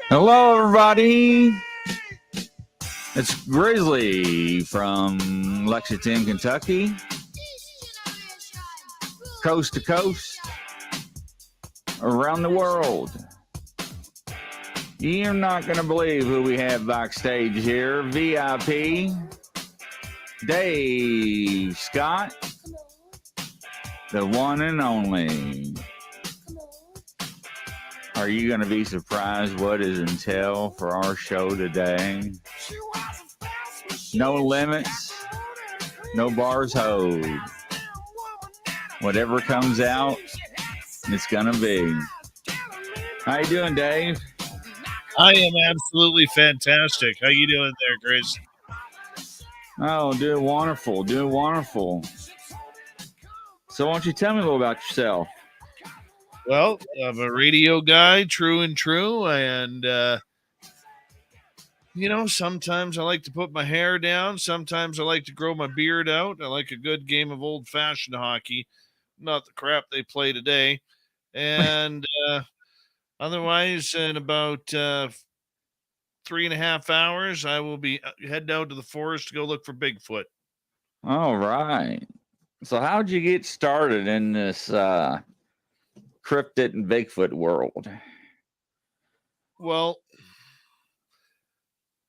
Hello, everybody. It's Grizzly from Lexington, Kentucky, coast to coast, around the world. You're not going to believe who we have backstage here. VIP, Dave Scott, the one and only. Are you going to be surprised what is in tell for our show today? No limits, no bars hold. Whatever comes out, it's going to be. How you doing, Dave? I am absolutely fantastic. How you doing there, Grizz? Oh, doing wonderful, doing wonderful. So why don't you tell me a little about yourself? Well, I'm a radio guy, true and true, and sometimes I like to put my hair down. Sometimes I like to grow my beard out. I like a good game of old-fashioned hockey, not the crap they play today. And otherwise, in about 3.5 hours, I will be heading out to the forest to go look for Bigfoot. All right. So how'd you get started in this cryptid and Bigfoot world? Well,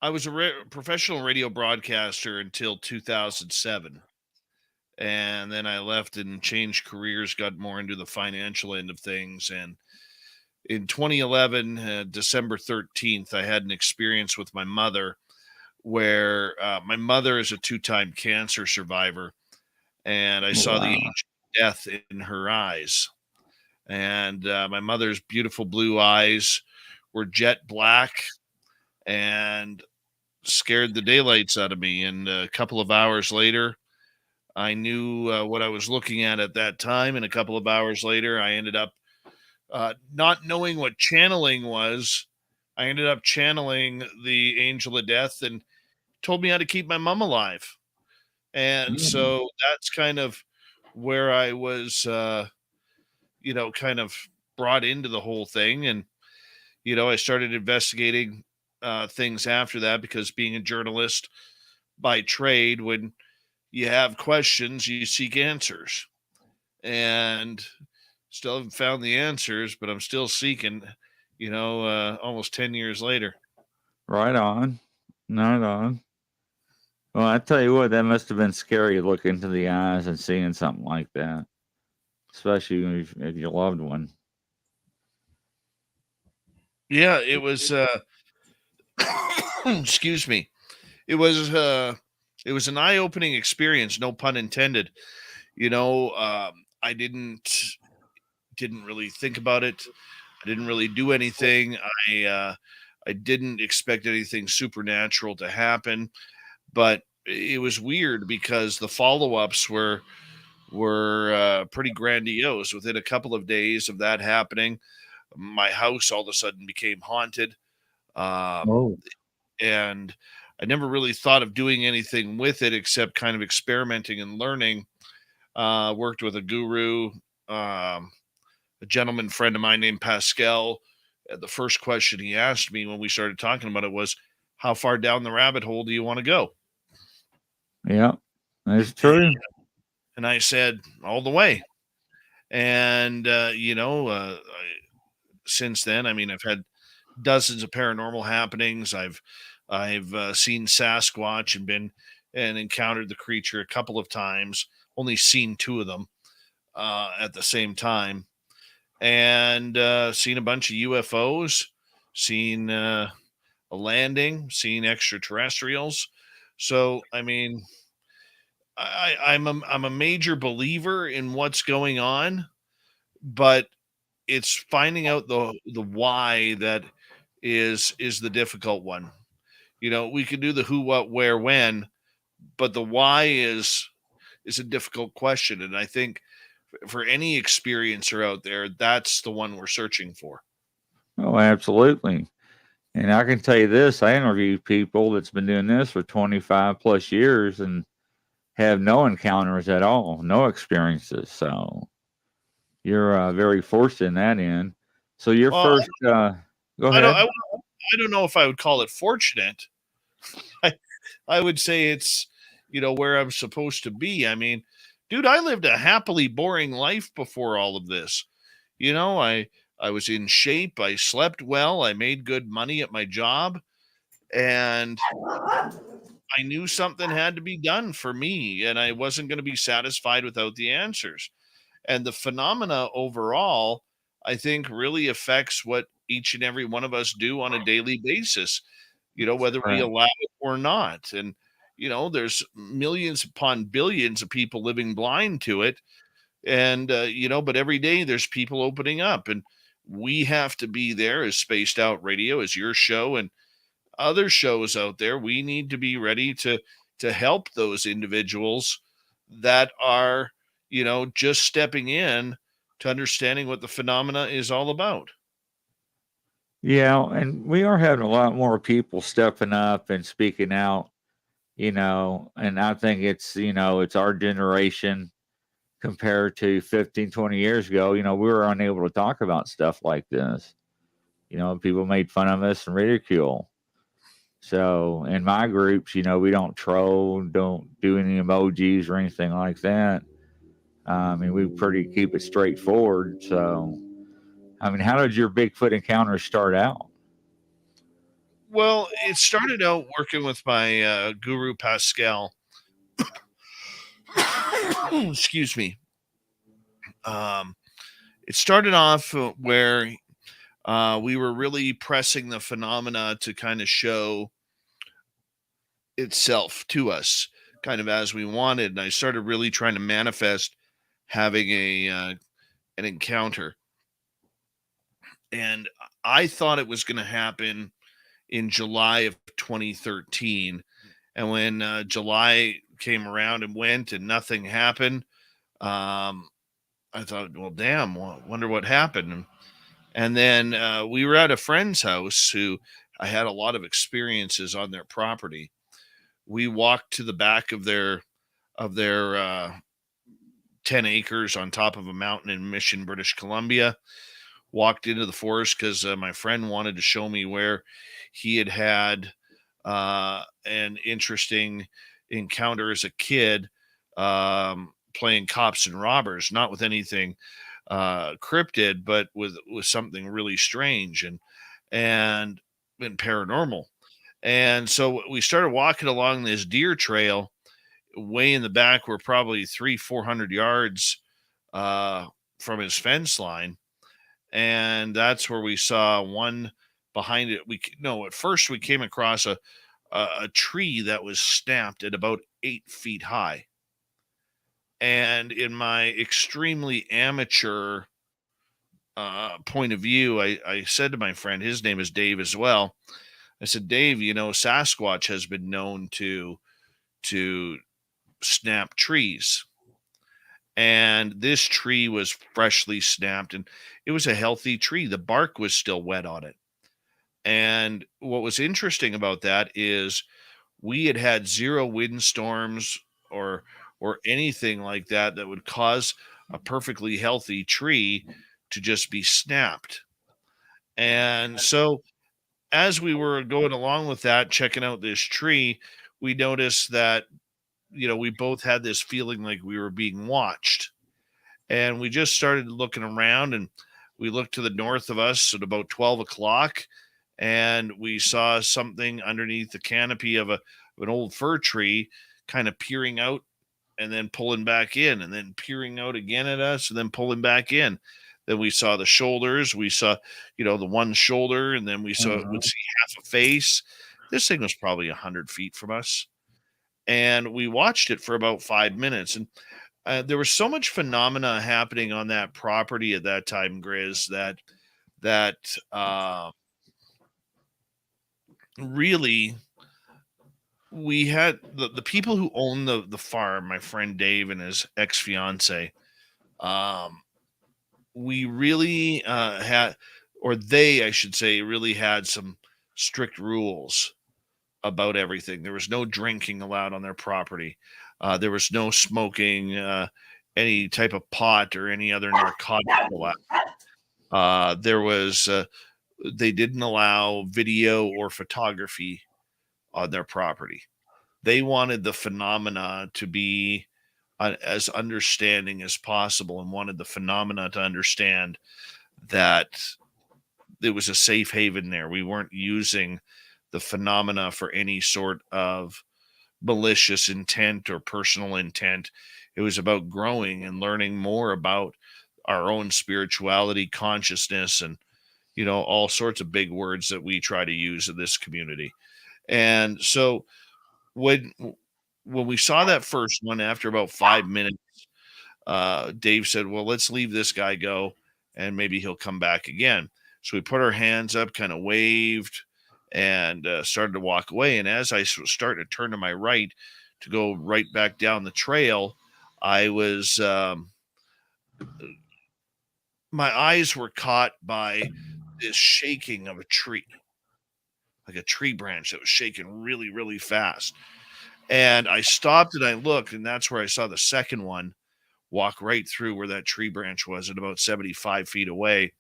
I was a professional radio broadcaster until 2007. And then I left and changed careers, got more into the financial end of things. And in 2011, December 13th, I had an experience with my mother where my mother is a 2-time cancer survivor. And I saw the age of death in her eyes. And my mother's beautiful blue eyes were jet black and scared the daylights out of me. And a couple of hours later, I knew what I was looking at that time. And a couple of hours later, I ended up not knowing what channeling was. I ended up channeling the angel of death and told me how to keep my mom alive. And so that's kind of where I was, kind of brought into the whole thing. And, I started investigating things after that because being a journalist by trade, when you have questions, you seek answers. And still haven't found the answers, but I'm still seeking, almost 10 years later. Right on. Right on. Well, I tell you what, that must have been scary to look into the eyes and seeing something like that, especially if your loved one. Yeah, it was, excuse me. It was an eye-opening experience, no pun intended. I didn't really think about it. I didn't really do anything. I didn't expect anything supernatural to happen, but it was weird because the follow-ups were pretty grandiose. Within a couple of days of that happening, my house all of a sudden became haunted. And I never really thought of doing anything with it except kind of experimenting and learning. Worked with a guru, a gentleman friend of mine named Pascal. The first question he asked me when we started talking about it was, how far down the rabbit hole do you want to go? Yeah, that's true. And I said, all the way. And, since then, I mean, I've had dozens of paranormal happenings. I've seen Sasquatch and encountered the creature a couple of times, only seen 2 of them at the same time. And seen a bunch of UFOs, seen a landing, seen extraterrestrials. So, I mean, I'm a major believer in what's going on, but it's finding out the why that is the difficult one. We can do the who, what, where, when, but the why is a difficult question. And I think for any experiencer out there, that's the one we're searching for. Oh, absolutely. And I can tell you this, I interviewed people that's been doing this for 25 plus years and have no encounters at all, no experiences. So you're very fortunate in that end. So your first, go ahead. I don't know if I would call it fortunate. I, I would say it's, where I'm supposed to be. I mean, dude, I lived a happily boring life before all of this. I was in shape, I slept well, I made good money at my job, and I knew something had to be done for me, and I wasn't going to be satisfied without the answers. And the phenomena overall, I think, really affects what each and every one of us do on a daily basis, whether we Right. allow it or not. And, there's millions upon billions of people living blind to it. And, but every day there's people opening up. And we have to be there as Spaced Out Radio, as your show and other shows out there. We need to be ready to help those individuals that are, just stepping in to understanding what the phenomena is all about. Yeah, and we are having a lot more people stepping up and speaking out, and I think it's our generation compared to 15, 20 years ago. We were unable to talk about stuff like this. People made fun of us and ridicule. So in my groups, we don't troll, don't do any emojis or anything like that. I mean, we pretty keep it straightforward. So, I mean, how did your Bigfoot encounter start out? Well, it started out working with my guru Pascal. Excuse me. Um, it started off where we were really pressing the phenomena to kind of show itself to us, kind of as we wanted. And I started really trying to manifest having an encounter, and I thought it was going to happen in July of 2013. And when July came around and went and nothing happened, um, I thought, well, damn, wonder what happened. And then we were at a friend's house who I had a lot of experiences on their property. We walked to the back of their 10 acres on top of a mountain in Mission, British Columbia. Walked into the forest because my friend wanted to show me where he had an interesting encounter as a kid, playing cops and robbers, not with anything cryptid, but with something really strange and and paranormal. And so we started walking along this deer trail. Way in the back, we're probably 300-400 yards uh, from his fence line, and that's where we saw one behind it. No, at first we came across a tree that was snapped at about 8 feet high. And in my extremely amateur point of view, I said to my friend, his name is Dave as well. I said, Dave, Sasquatch has been known to snap trees, and this tree was freshly snapped, and it was a healthy tree. The bark was still wet on it. And what was interesting about that is we had had zero windstorms or anything like that that would cause a perfectly healthy tree to just be snapped. And so as we were going along with that, checking out this tree, we noticed that we both had this feeling like we were being watched. And we just started looking around, and we looked to the north of us at about 12 o'clock, and we saw something underneath the canopy of an old fir tree, kind of peering out and then pulling back in, and then peering out again at us and then pulling back in. Then we saw the shoulders. We saw, the one shoulder, and then we would see half a face. This thing was probably 100 feet from us, and we watched it for about 5 minutes. And there was so much phenomena happening on that property at that time, Grizz, that really we had the people who own the farm, my friend Dave and his ex fiance. We really had, or they, I should say, really had some strict rules about everything. There was no drinking allowed on their property. There was no smoking any type of pot or any other narcotic allowed. There was they didn't allow video or photography on their property. They wanted the phenomena to be as understanding as possible, and wanted the phenomena to understand that there was a safe haven there. We weren't using the phenomena for any sort of malicious intent or personal intent. It was about growing and learning more about our own spirituality, consciousness, and all sorts of big words that we try to use in this community. And so when we saw that first one, after about 5 minutes, Dave said, well, let's leave this guy go and maybe he'll come back again. So we put our hands up, kind of waved, and started to walk away. And as I started to turn to my right to go right back down the trail, I was, my eyes were caught by this shaking of a tree, like a tree branch that was shaking really, really fast. And I stopped and I looked, and that's where I saw the second one walk right through where that tree branch was at about 75 feet away.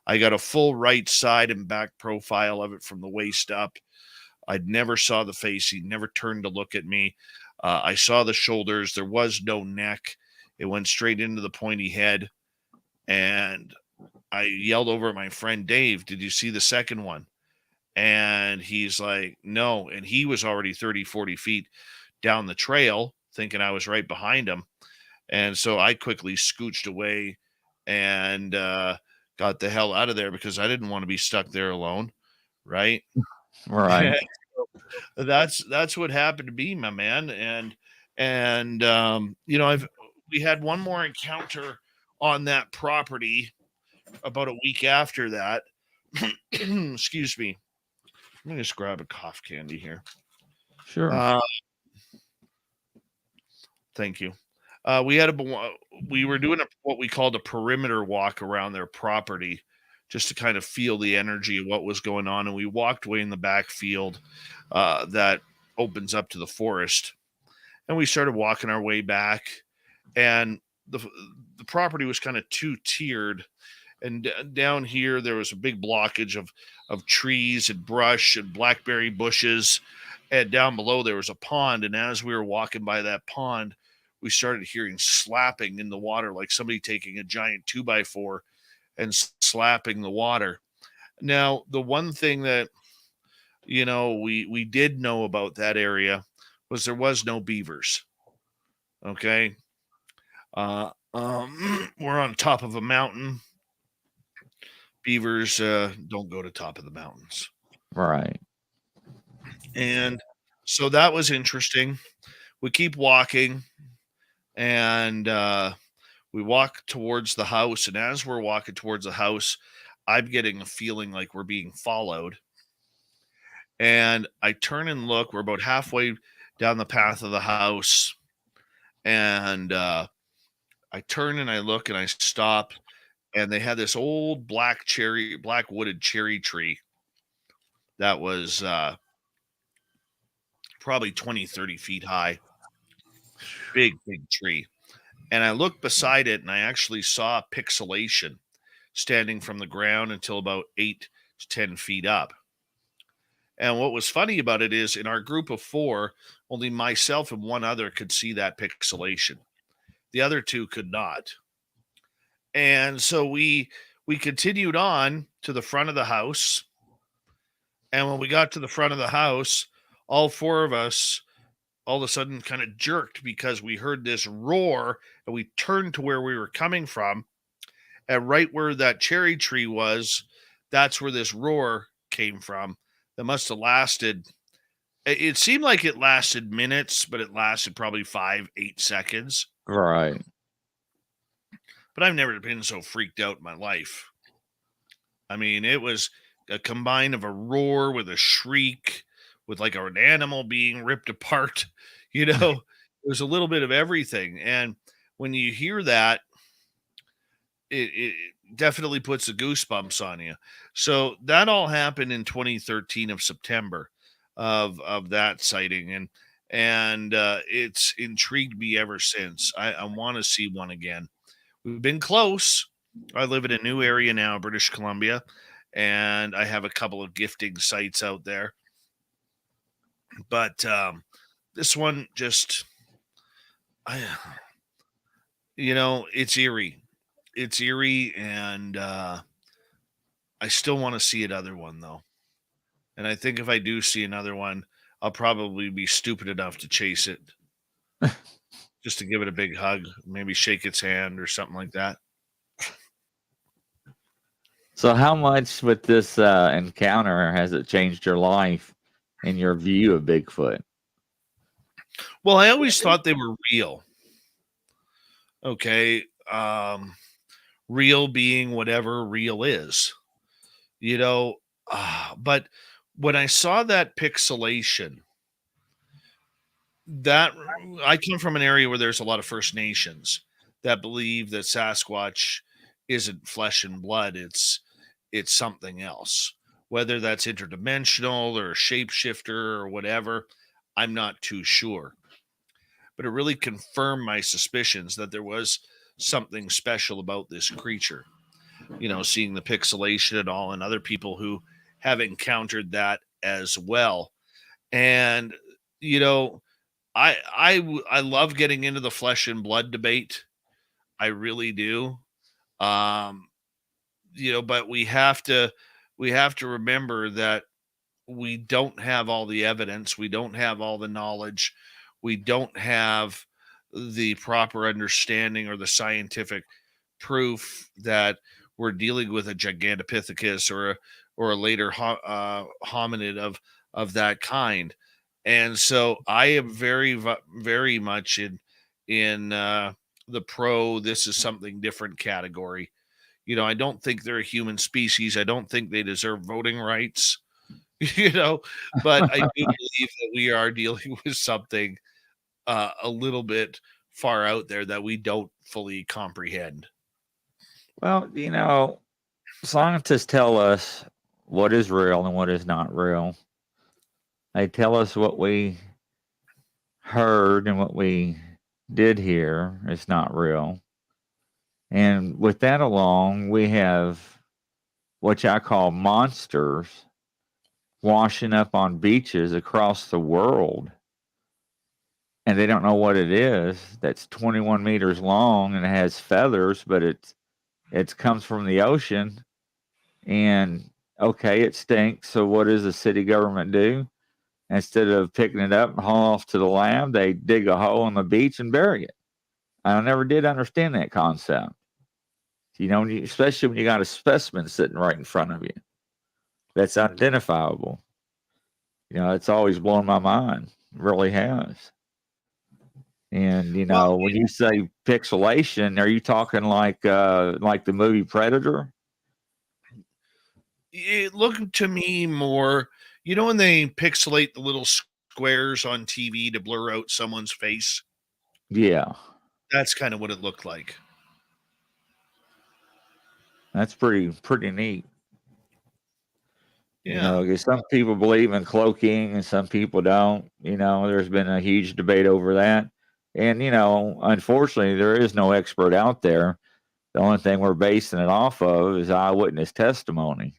I got a full right side and back profile of it from the waist up. I never saw the face. He never turned to look at me. I saw the shoulders. There was no neck. It went straight into the pointy head. And I yelled over at my friend Dave, did you see the second one? And he's like, no. And he was already 30, 40 feet down the trail, thinking I was right behind him. And so I quickly scooched away and got the hell out of there because I didn't want to be stuck there alone. Right. Right. That's what happened to me, my man. And we had one more encounter on that property about a week after that. Excuse me. Let me just grab a cough candy here. Sure. Thank you. We were doing what we called a perimeter walk around their property, just to kind of feel the energy of what was going on. And we walked away in the backfield that opens up to the forest, and we started walking our way back. And the property was kind of two-tiered, and down here there was a big blockage of trees and brush and blackberry bushes, and down below there was a pond. And as we were walking by that pond, we started hearing slapping in the water, like somebody taking a giant 2x4 and slapping the water. Now, the one thing that we did know about that area was there was no beavers. Okay. We're on top of a mountain. Beavers don't go to top of the mountains. Right. And so that was interesting. We keep walking, and we walk towards the house. And as we're walking towards the house, I'm getting a feeling like we're being followed. And I turn and look. We're about halfway down the path of the house. And I turn and I look and I stop. And they had this old black wooded cherry tree that was probably 20, 30 feet high. Big, big tree. And I looked beside it, and I actually saw pixelation standing from the ground until about 8 to 10 feet up. And what was funny about it is, in our group of 4, only myself and one other could see that pixelation. The other 2 could not. And so we continued on to the front of the house. And when we got to the front of the house, all 4 of us all of a sudden kind of jerked because we heard this roar, and we turned to where we were coming from. And right where that cherry tree was, that's where this roar came from. That must have lasted. It seemed like it lasted minutes, but it lasted probably 5-8 seconds. Right. But I've never been so freaked out in my life. I mean, it was a combine of a roar with a shriek, with like an animal being ripped apart. It was a little bit of everything. And when you hear that, it definitely puts the goosebumps on you. So that all happened in 2013 of September of that sighting. And it's intrigued me ever since. I want to see one again. We've been close. I live in a new area now, British Columbia, and I have a couple of gifting sites out there. But this one just, I, it's eerie. It's eerie, and I still want to see another one though. And I think if I do see another one, I'll probably be stupid enough to chase it, just to give it a big hug, maybe shake its hand or something like that. So, how much with this encounter has it changed your life and your view of Bigfoot? Well, I always thought they were real. Okay. Real being whatever real is, but when I saw that pixelation, that I come from an area where there's a lot of First Nations that believe that Sasquatch isn't flesh and blood, it's something else. Whether that's interdimensional or a shapeshifter or whatever, I'm not too sure. But it really confirmed my suspicions that there was something special about this creature. Seeing the pixelation and all, and other people who have encountered that as well. And I love getting into the flesh and blood debate. I really do. Um, but we have to remember that we don't have all the evidence, we don't have all the knowledge, we don't have the proper understanding or the scientific proof that we're dealing with a Gigantopithecus or a later hominid of that kind. And so I am very much in the pro this is something different category. I don't think they're a human species. I don't think they deserve voting rights. But I do believe that we are dealing with something a little bit far out there that we don't fully comprehend. Well, scientists tell us what is real and what is not real. They tell us what we heard and what we did hear is not real. And with that along, we have what I call monsters washing up on beaches across the world. And they don't know what it is. That's 21 meters long and it has feathers, but it comes from the ocean. And okay, it stinks. So what does the city government do? Instead of picking it up and haul off to the lab, they dig a hole on the beach and bury it. I never did understand that concept. Especially when you got a specimen sitting right in front of you that's identifiable. It's always blown my mind. It really has. And when you say pixelation, are you talking like the movie Predator? It looked to me more, when they pixelate the little squares on TV to blur out someone's face. Yeah. That's kind of what it looked like. That's pretty neat. Yeah. Because some people believe in cloaking and some people don't. There's been a huge debate over that. And, unfortunately, there is no expert out there. The only thing we're basing it off of is eyewitness testimony.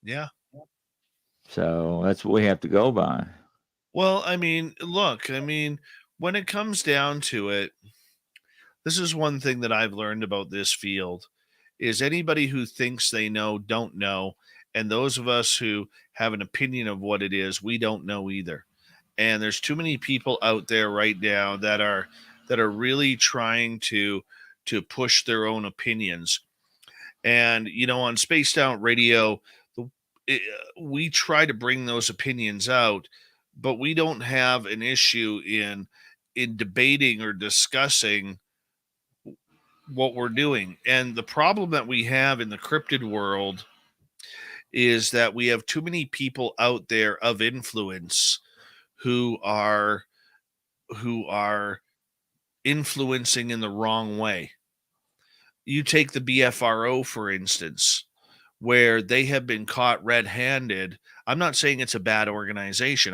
Yeah. So that's what we have to go by. Well, look, when it comes down to it, this is one thing that I've learned about this field is anybody who thinks they know don't know, and those of us who have an opinion of what it is, we don't know either. And there's too many people out there right now that are really trying to push their own opinions. And on Spaced Out Radio, we try to bring those opinions out, but we don't have an issue in debating or discussing what we're doing. And the problem that we have in the cryptid world is that we have too many people out there of influence who are influencing in the wrong way. You take the BFRO, for instance, where they have been caught red-handed. I'm not saying it's a bad organization.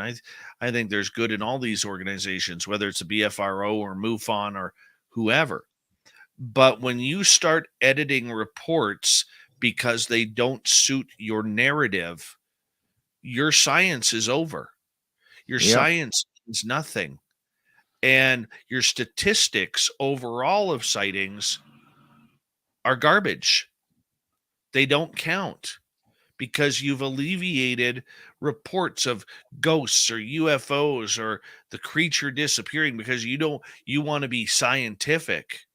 I think there's good in all these organizations, whether it's a BFRO or MUFON or whoever. But when you start editing reports because they don't suit your narrative, your science is over. Your Yep. science means nothing. And your statistics overall of sightings are garbage. They don't count because you've alleviated reports of ghosts or UFOs or the creature disappearing because you want to be scientific.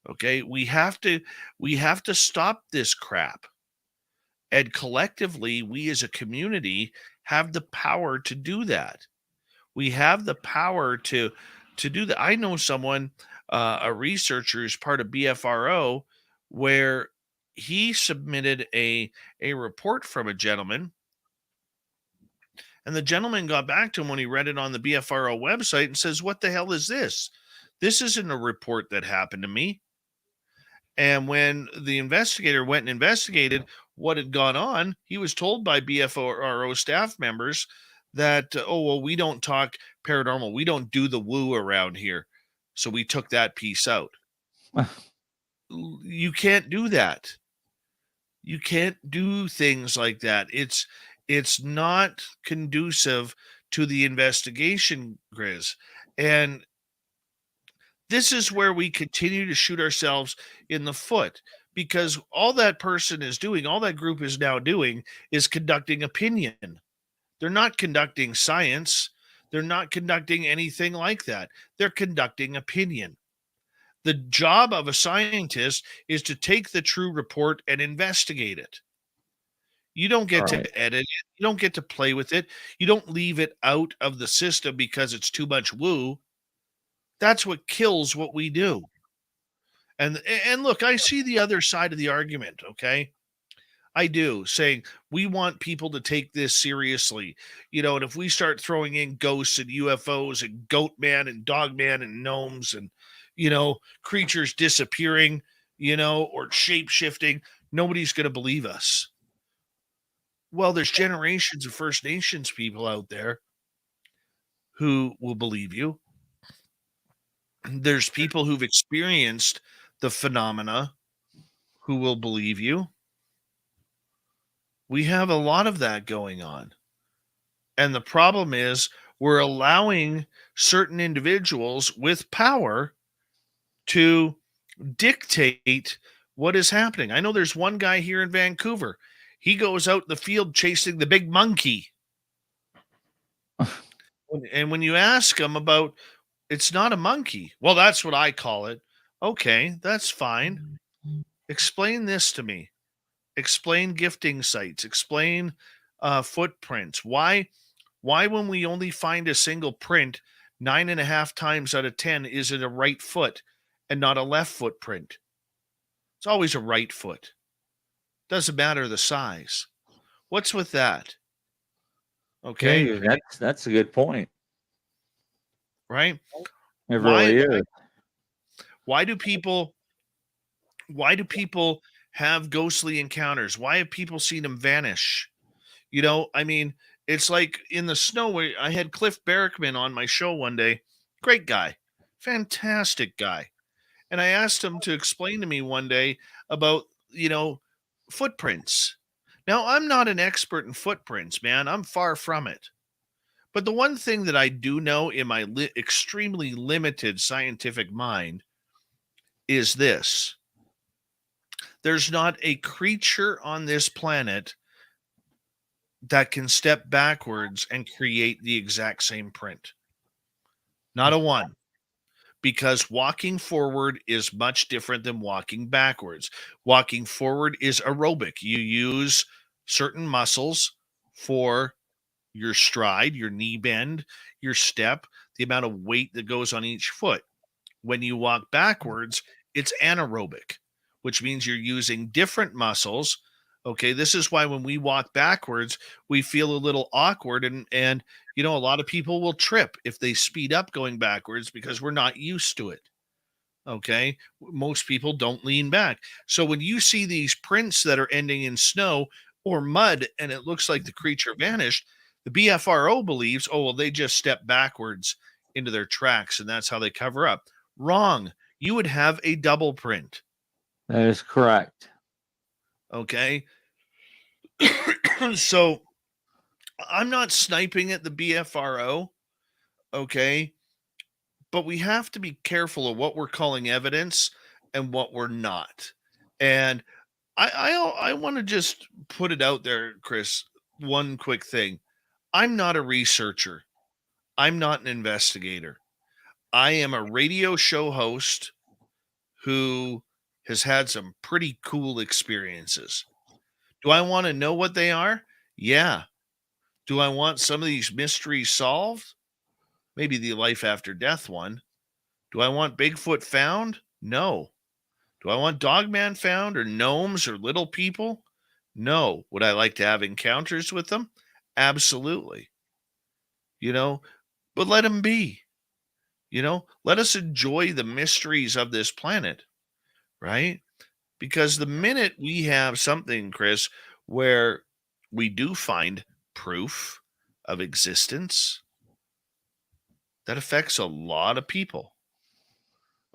Okay? We have to stop this crap. And collectively, we as a community have the power to do that. We have the power to do that. I know someone, a researcher who's part of BFRO, where he submitted a report from a gentleman, and the gentleman got back to him when he read it on the BFRO website and says, "What the hell is this? This isn't a report that happened to me." And when the investigator went and investigated what had gone on, he was told by BFRO staff members that, oh, well, we don't talk paranormal. We don't do the woo around here. So we took that piece out. You can't do that. You can't do things like that. It's not conducive to the investigation, Grizz. And this is where we continue to shoot ourselves in the foot, because all that person is doing, all that group is now doing, is conducting opinion. They're not conducting science. They're not conducting anything like that. They're conducting opinion. The job of a scientist is to take the true report and investigate it. You don't get Right. to edit it. You don't get to play with it. You don't leave it out of the system because it's too much woo. That's what kills what we do. And look, I see the other side of the argument, okay? I do, saying we want people to take this seriously. And if we start throwing in ghosts and UFOs and goat man and dog man and gnomes and creatures disappearing, or shape shifting, nobody's going to believe us. Well, there's generations of First Nations people out there who will believe you. There's people who've experienced the phenomena who will believe you. We have a lot of that going on. And the problem is we're allowing certain individuals with power to dictate what is happening. I know there's one guy here in Vancouver. He goes out in the field chasing the big monkey. And when you ask him about, it's not a monkey. Well, that's what I call it. Okay, that's fine. Explain this to me. Explain gifting sites. Explain footprints. Why when we only find a single print 9.5 times out of 10 is it a right foot and not a left footprint? It's always a right foot. Doesn't matter the size. What's with that? Okay, Yeah, that's a good point. right? It Why really is. why do people have ghostly encounters? Why have people seen them vanish? I mean, it's like in the snow where I had Cliff Barrickman on my show one day. Great guy, fantastic guy. And I asked him to explain to me one day about, footprints. Now, I'm not an expert in footprints, man. I'm far from it. But the one thing that I do know in my extremely limited scientific mind is this: there's not a creature on this planet that can step backwards and create the exact same print. Not a one. Because walking forward is much different than walking backwards. Walking forward is aerobic. You use certain muscles for your stride, your knee bend, your step, the amount of weight that goes on each foot. When you walk backwards, it's anaerobic, which means you're using different muscles. Okay, this is why when we walk backwards, we feel a little awkward, and a lot of people will trip if they speed up going backwards because we're not used to it. Okay, most people don't lean back. So when you see these prints that are ending in snow or mud and it looks like the creature vanished, the BFRO believes, oh, well, they just stepped backwards into their tracks and that's how they cover up. Wrong. You would have a double print. That is correct. Okay. So I'm not sniping at the BFRO. Okay. But we have to be careful of what we're calling evidence and what we're not. And I want to just put it out there, Chris. One quick thing. I'm not a researcher. I'm not an investigator. I am a radio show host who has had some pretty cool experiences. Do I want to know what they are? Yeah. Do I want some of these mysteries solved? Maybe the life after death one. Do I want Bigfoot found? No. Do I want Dogman found or gnomes or little people? No. Would I like to have encounters with them? Absolutely. You know, but let them be. Let us enjoy the mysteries of this planet, right? Because the minute we have something, Chris, where we do find proof of existence, that affects a lot of people.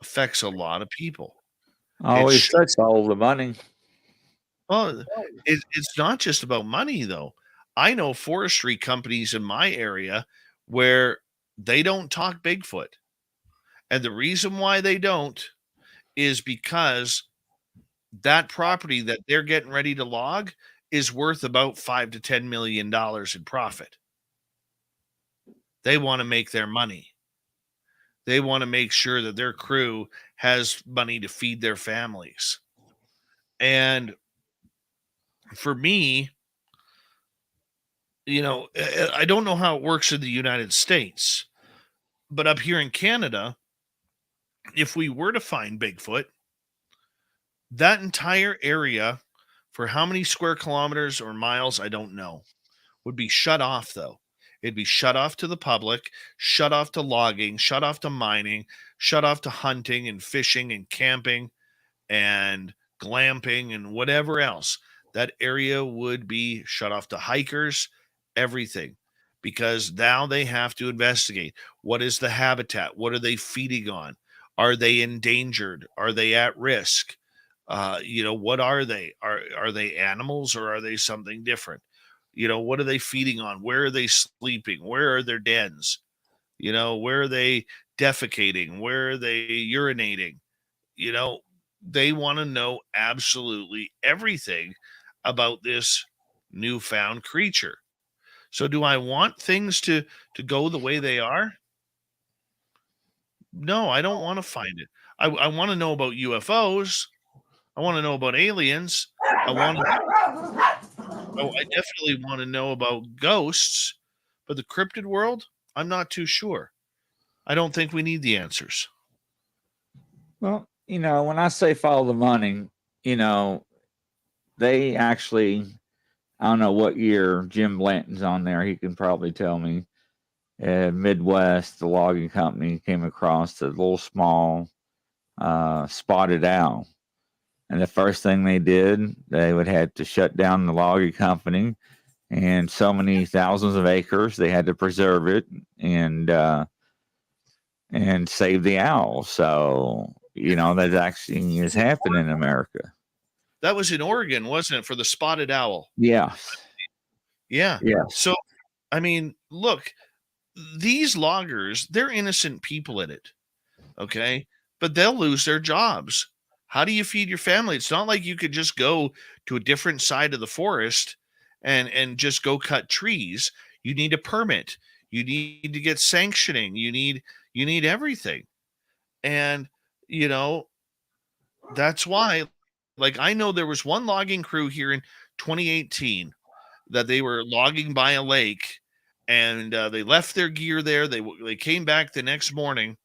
Affects a lot of people. Always touch all the money. Well, it's not just about money, though. I know forestry companies in my area where they don't talk Bigfoot. And the reason why they don't is because that property that they're getting ready to log is worth about $5 to $10 million in profit. They want to make their money. They want to make sure that their crew has money to feed their families. And for me, I don't know how it works in the United States, but up here in Canada, if we were to find Bigfoot, that entire area, for how many square kilometers or miles, I don't know, would be shut off, though. It'd be shut off to the public, shut off to logging, shut off to mining, shut off to hunting and fishing and camping and glamping and whatever else. That area would be shut off to hikers, everything, because now they have to investigate what is the habitat, what are they feeding on, are they endangered, are they at risk, what are they, are they animals or are they something different, what are they feeding on, where are they sleeping, where are their dens, where are they defecating, where are they urinating, you know they want to know absolutely everything about this newfound creature. So do I want things to go the way they are? No, I don't want to find it. I want to know about UFOs. I want to know about aliens. I want to I definitely want to know about ghosts, but the cryptid world, I'm not too sure. I don't think we need the answers. Well, when I say follow the money, they actually, I don't know what year Jim Blanton's on there. He can probably tell me. Midwest, the logging company came across a little small spotted owl. And the first thing they did, they would have to shut down the logging company and so many thousands of acres. They had to preserve it and save the owl. So, that actually is happening in America. That was in Oregon, wasn't it, for the spotted owl? Yes. Yeah. Yes. So, I mean, look, these loggers, they're innocent people in it. Okay. But they'll lose their jobs. How do you feed your family? It's not like you could just go to a different side of the forest and just go cut trees. You need a permit. You need to get sanctioning. You need everything. And you know, that's why, like, I know there was one logging crew here in 2018 that they were logging by a lake, and they left their gear there. They came back the next morning,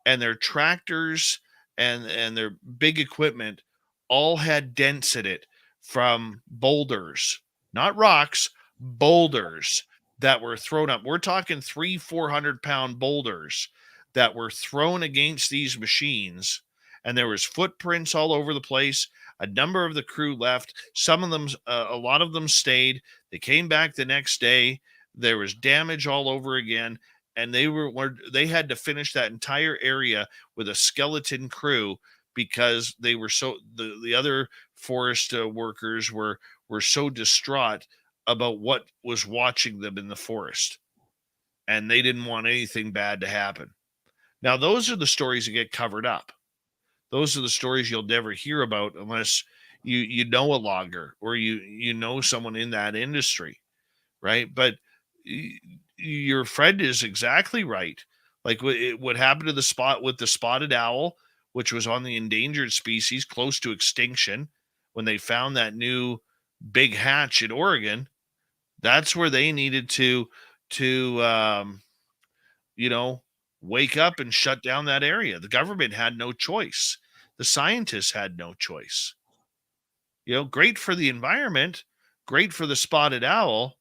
and their tractors and their big equipment all had dents in it from boulders, not rocks, boulders that were thrown up. We're talking 300-400 pound boulders that were thrown against these machines, and there was footprints all over the place. A number of the crew left. Some of them, a lot of them stayed. They came back the next day. There was damage all over again, and they had to finish that entire area with a skeleton crew because they were the other forest workers were so distraught about what was watching them in the forest, and they didn't want anything bad to happen. Now, those are the stories that get covered up. Those are the stories you'll never hear about unless you know a logger or you know someone in that industry, right? But your friend is exactly right. Like what happened to the spotted owl, which was on the endangered species close to extinction, when they found that new big hatch in Oregon. That's where they needed to wake up and shut down that area. The government had no choice. The scientists had no choice. Great for the environment, great for the spotted owl,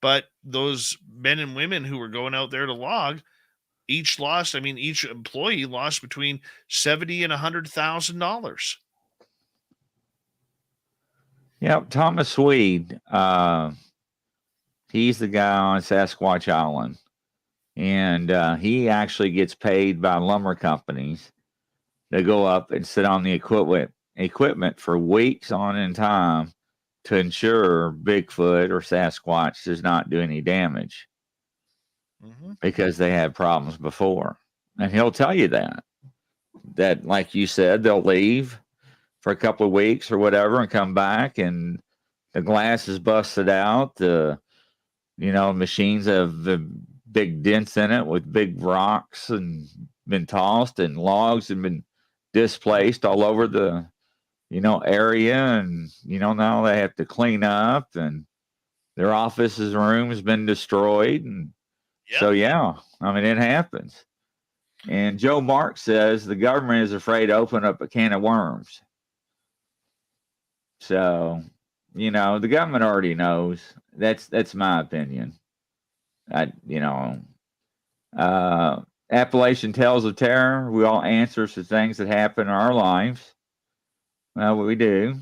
but those men and women who were going out there to log each employee lost between $70,000 and $100,000. Yep, Thomas Sweed. He's the guy on Sasquatch Island, and he actually gets paid by lumber companies to go up and sit on the equipment for weeks on in time to ensure Bigfoot or Sasquatch does not do any damage, because they had problems before. And he'll tell you that, like you said, they'll leave for a couple of weeks or whatever and come back, and the glass is busted out. The machines have the big dents in it with big rocks and been tossed, and logs have been displaced all over the area, and now they have to clean up, and their offices room has been destroyed, and so it happens. And Joe Mark says the government is afraid to open up a can of worms. So the government already knows. That's my opinion. Appalachian Tales of Terror, we all answer to things that happen in our lives. Well, we do.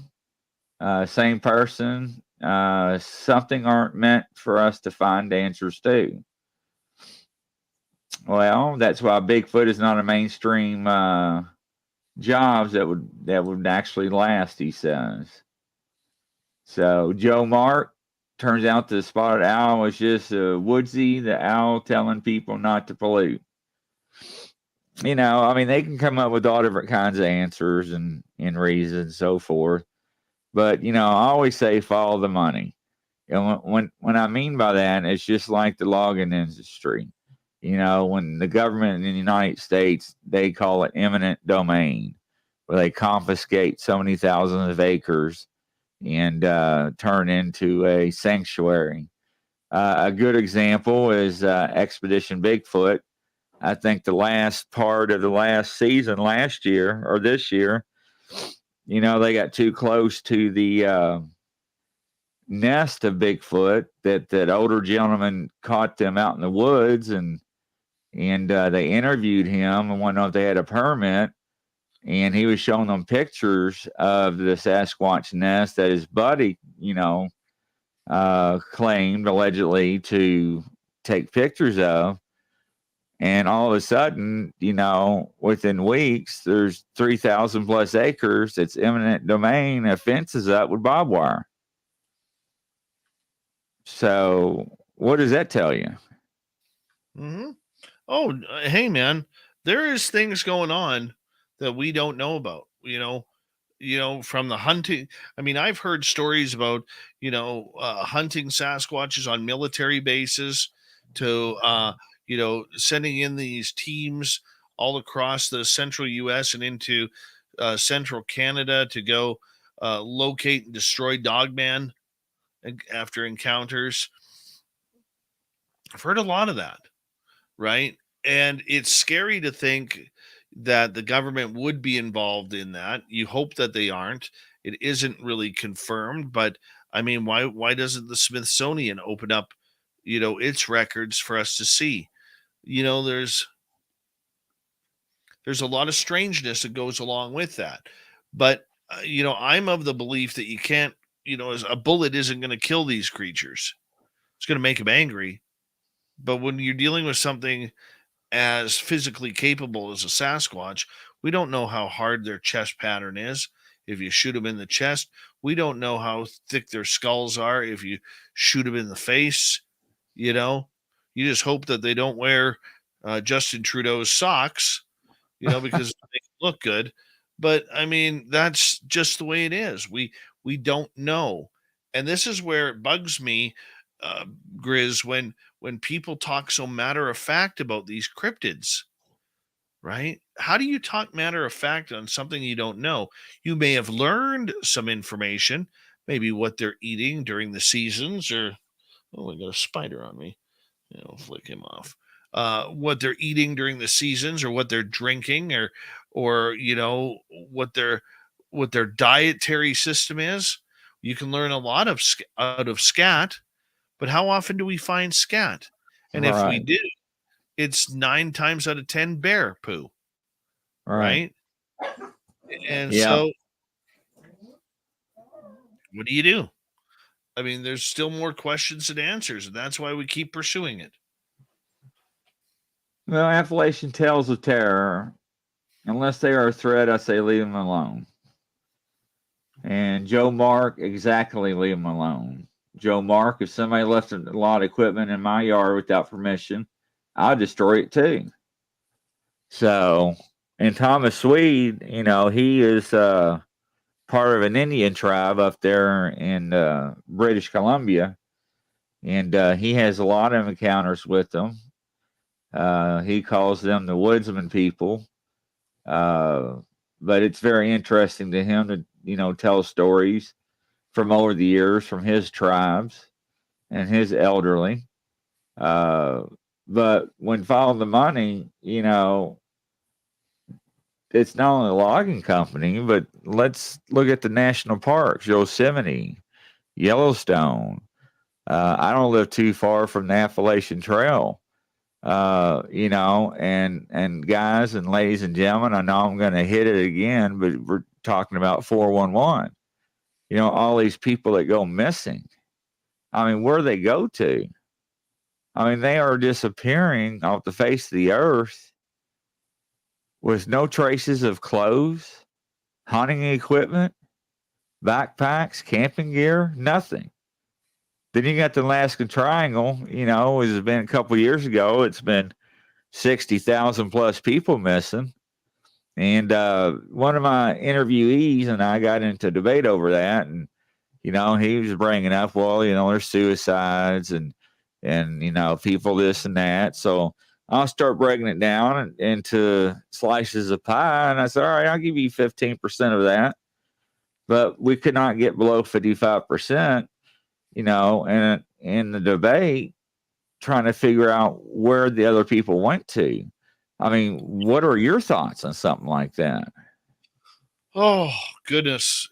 Same person. Something aren't meant for us to find answers to. Well, that's why Bigfoot is not a mainstream jobs that would actually last, he says. So Joe Mark, turns out the spotted owl was just Woodsy, the owl telling people not to pollute. They can come up with all different kinds of answers and reasons and so forth. But, I always say follow the money. When I mean by that, it's just like the logging industry. When the government in the United States, they call it eminent domain, where they confiscate so many thousands of acres and turn into a sanctuary. A good example is Expedition Bigfoot. I think the last part of the last season last year or this year, they got too close to the nest of Bigfoot that older gentleman caught them out in the woods, and they interviewed him and wanted to know if they had a permit. And he was showing them pictures of the Sasquatch nest that his buddy, claimed allegedly to take pictures of. And all of a sudden, within weeks, there's 3,000 plus acres that's eminent domain, and fences up with barbed wire. So what does that tell you? Mm-hmm. Oh, hey, man, there is things going on that we don't know about, from the hunting. I've heard stories about, hunting Sasquatches on military bases to, sending in these teams all across the central U.S. and into central Canada to go locate and destroy dogman after encounters. I've heard a lot of that, right? And it's scary to think that the government would be involved in that. You hope that they aren't. It isn't really confirmed, but why doesn't the Smithsonian open up, its records for us to see? There's a lot of strangeness that goes along with that. But I'm of the belief that you can't, as a bullet isn't going to kill these creatures. It's going to make them angry. But when you're dealing with something as physically capable as a Sasquatch, We don't know how hard their chest pattern is if you shoot them in the chest. We don't know how thick their skulls are if you shoot them in the face. You know, you just hope that they don't wear Justin Trudeau's socks, because they look good. But I mean, that's just the way it is. We don't know, and this is where it bugs me, Grizz, when people talk so matter of fact about these cryptids. Right? How do you talk matter of fact on something you don't know? You may have learned some information, maybe what they're eating during the seasons, or oh, I got a spider on me. Flick him off. What they're eating during the seasons, or what they're drinking, or what their dietary system is. You can learn a lot out of scat, but how often do we find scat? And if we Right. do, it's 9 times out of 10 bear poo, Right. right? And Yeah. so, what do you do? I mean, there's still more questions than answers, and that's why we keep pursuing it. Well, Appalachian tales of terror, unless they are a threat, I say leave them alone. And Joe Mark, exactly leave them alone. Joe Mark, if somebody left a lot of equipment in my yard without permission, I'll destroy it too. So, and Thomas Sweet, he is part of an Indian tribe up there in British Columbia, and he has a lot of encounters with them. He calls them the woodsman people. But it's very interesting to him to, tell stories from over the years from his tribes and his elderly. But when following the money, it's not only a logging company, but let's look at the national parks, Yosemite, Yellowstone. I don't live too far from the Appalachian Trail. And guys and ladies and gentlemen, I know I'm going to hit it again, but we're talking about 411. All these people that go missing. I mean, where they go to? I mean, they are disappearing off the face of the earth with no traces of clothes, hunting equipment, backpacks, camping gear, nothing. Then you got the Alaskan Triangle, it's been a couple of years ago. It's been 60,000 plus people missing. And one of my interviewees and I got into debate over that. And, he was bringing up, well, there's suicides and people this and that. So I'll start breaking it down into slices of pie. And I said, all right, I'll give you 15% of that. But we could not get below 55%, and in the debate, trying to figure out where the other people went to. I mean, what are your thoughts on something like that? Oh, goodness.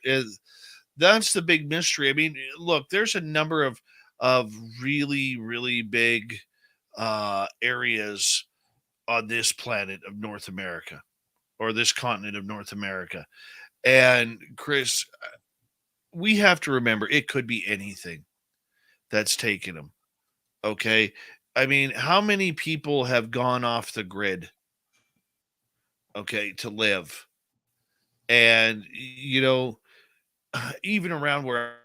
That's the big mystery. I mean, look, there's a number of really, really big areas on this planet of North America, or this continent of North America. And Chris, we have to remember it could be anything that's taken them. Okay. I mean, how many people have gone off the grid, okay, to live? And, even around where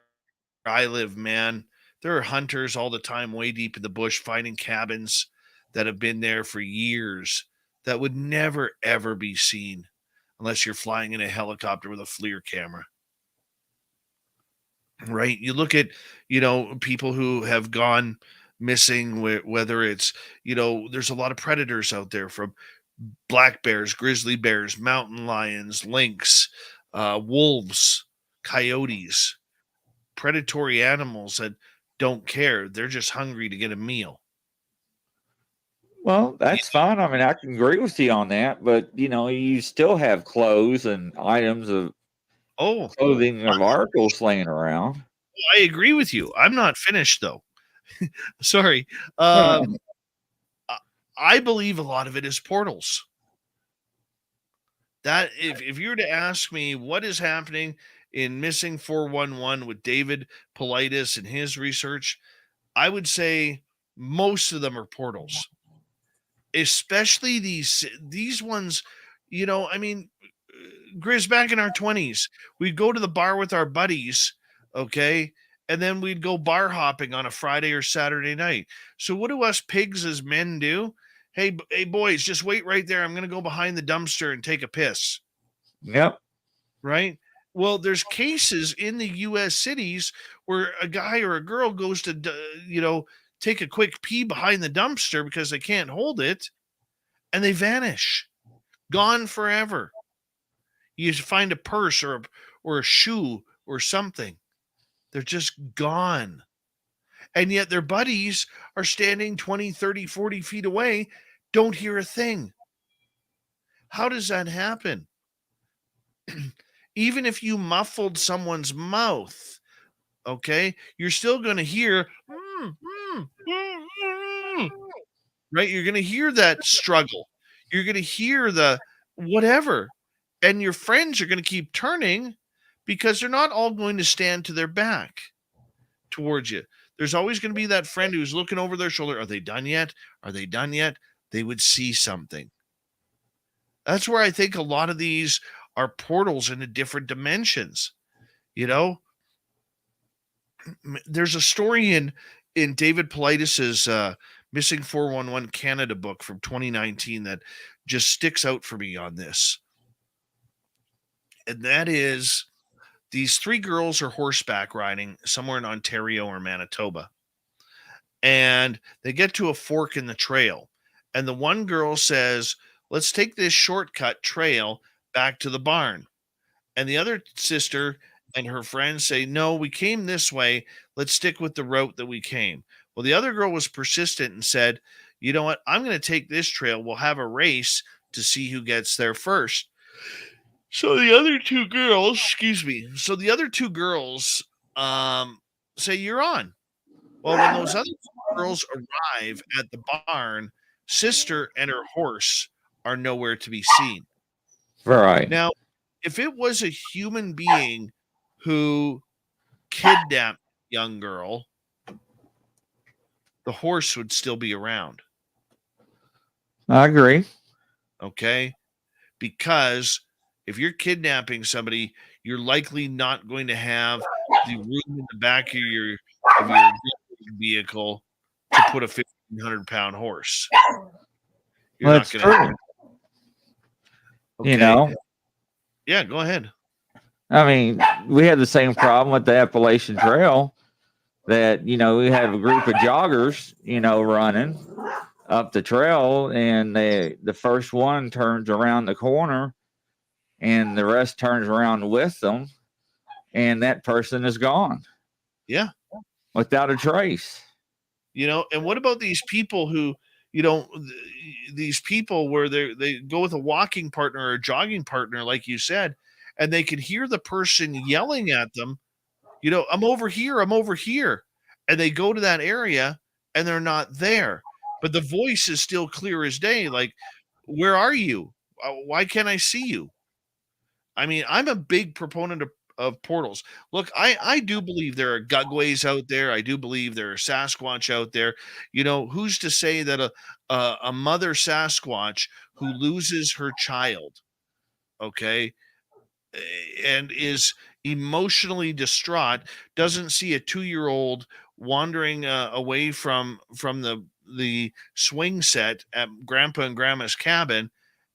I live, man, there are hunters all the time, way deep in the bush, finding cabins that have been there for years that would never, ever be seen unless you're flying in a helicopter with a FLIR camera. Right? You look at, people who have gone missing, whether it's, there's a lot of predators out there, from black bears, grizzly bears, mountain lions, lynx, wolves, coyotes, predatory animals that don't care. They're just hungry to get a meal. Well, that's fine. I mean, I can agree with you on that, but you still have clothes and items of clothing of articles laying around. I agree with you. I'm not finished though. Sorry. I believe a lot of it is portals. That if you were to ask me what is happening in Missing 411 with David Politis and his research, I would say most of them are portals. Especially these ones You know, I mean, Grizz, back in our 20s, we'd go to the bar with our buddies, okay? And then we'd go bar hopping on a Friday or Saturday night. So what do us pigs as men do? Hey boys, just wait right there. I'm going to go behind the dumpster and take a piss, Yep. right? Well, there's cases in the US cities where a guy or a girl goes to take a quick pee behind the dumpster because they can't hold it, and they vanish. Gone forever. You find a purse or a shoe or something. They're just gone. And yet their buddies are standing 20, 30, 40 feet away, don't hear a thing. How does that happen? Even if you muffled someone's mouth, okay, you're still going to hear, right? You're going to hear that struggle. You're going to hear the whatever. And your friends are going to keep turning because they're not all going to stand to their back towards you. There's always going to be that friend who's looking over their shoulder. Are they done yet? Are they done yet? They would see something. That's where I think a lot of these are portals into different dimensions. You know, there's a story in David Paulides' Missing 411 Canada book from 2019 that just sticks out for me on this. And that is, these three girls are horseback riding somewhere in Ontario or Manitoba. And they get to a fork in the trail. And the one girl says, let's take this shortcut trail back to the barn. And the other sister and her friends say, no, we came this way. Let's stick with the route that we came. Well, the other girl was persistent and said, you know what? I'm going to take this trail. We'll have a race to see who gets there first. So the other two girls, say, you're on. Well, when those other two girls arrive at the barn, sister and her horse are nowhere to be seen. Right. Now, if it was a human being who kidnapped a young girl, the horse would still be around. I agree. Okay? Because if you're kidnapping somebody, you're likely not going to have the room in the back of your vehicle to put a 1,500-pound horse. You're That's not going to. true. Okay. You know, Yeah, go ahead. I mean, we had the same problem with the Appalachian Trail that, we have a group of joggers, running up the trail, and the first one turns around the corner and the rest turns around with them, and that person is gone. Yeah. Without a trace. And what about these people who, these people where they go with a walking partner or a jogging partner, like you said, and they can hear the person yelling at them, I'm over here, and they go to that area and they're not there, but the voice is still clear as day. Like, where are you? Why can't I see you? I mean, I'm a big proponent of portals. Look, I do believe there are gugways out there. I do believe there are Sasquatch out there. Who's to say that a mother Sasquatch who loses her child, okay, and is emotionally distraught, doesn't see a 2-year-old wandering away from the swing set at Grandpa and Grandma's cabin,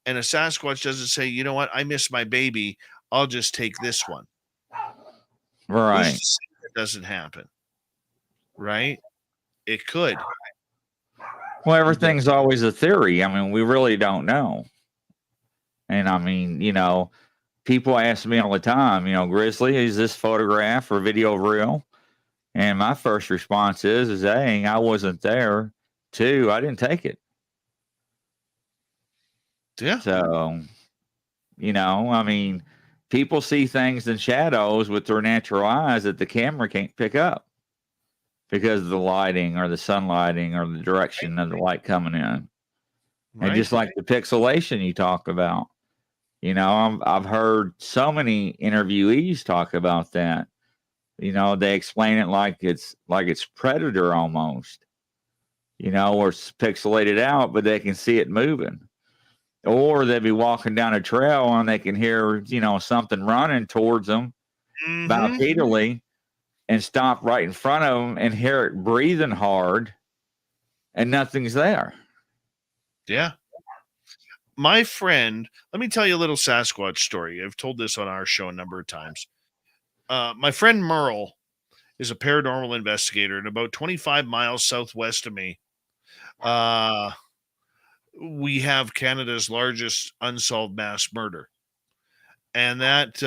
and a Sasquatch doesn't say, you know what, I miss my baby, I'll just take this one. Right. Who's to say that doesn't happen? Right? It could. Well, everything's always a theory. I mean, we really don't know. And I mean, people ask me all the time, Grizzly, is this photograph or video real? And my first response is A, I wasn't there. 2, I didn't take it. Yeah. So, I mean, people see things in shadows with their natural eyes that the camera can't pick up because of the lighting or the sunlighting or the direction of the light coming in. Right. And just like the pixelation you talk about, I've heard so many interviewees talk about that. They explain it like it's Predator almost, where it's pixelated out, but they can see it moving. Or they'd be walking down a trail and they can hear, something running towards them Mm-hmm. bipedally and stop right in front of them and hear it breathing hard and nothing's there. Yeah. My friend, let me tell you a little Sasquatch story. I've told this on our show a number of times. My friend Merle is a paranormal investigator, and about 25 miles southwest of me, we have Canada's largest unsolved mass murder. And that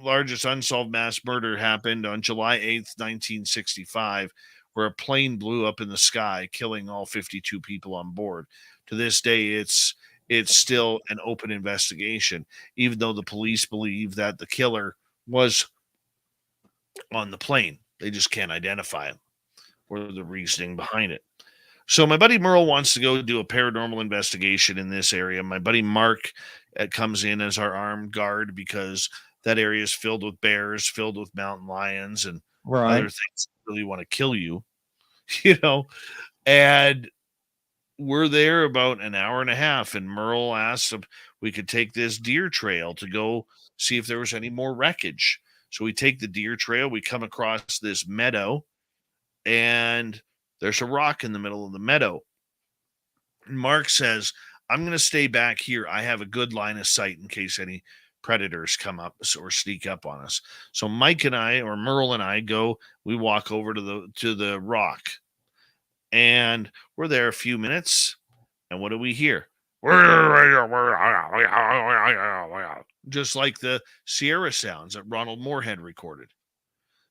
largest unsolved mass murder happened on July 8th, 1965, where a plane blew up in the sky, killing all 52 people on board. To this day, it's still an open investigation, even though the police believe that the killer was on the plane. They just can't identify him or the reasoning behind it. So my buddy Merle wants to go do a paranormal investigation in this area. My buddy Mark comes in as our armed guard because that area is filled with bears, filled with mountain lions, and other Right. things that really want to kill you, you know. And we're there about an hour and a half, and Merle asked if we could take this deer trail to go see if there was any more wreckage. So we take the deer trail, we come across this meadow, and there's a rock in the middle of the meadow. Mark says, I'm going to stay back here. I have a good line of sight in case any predators come up or sneak up on us. So Mike and I, or Merle and I, we walk over to the rock, and we're there a few minutes. And what do we hear? Just like the Sierra sounds that Ronald Moorhead recorded.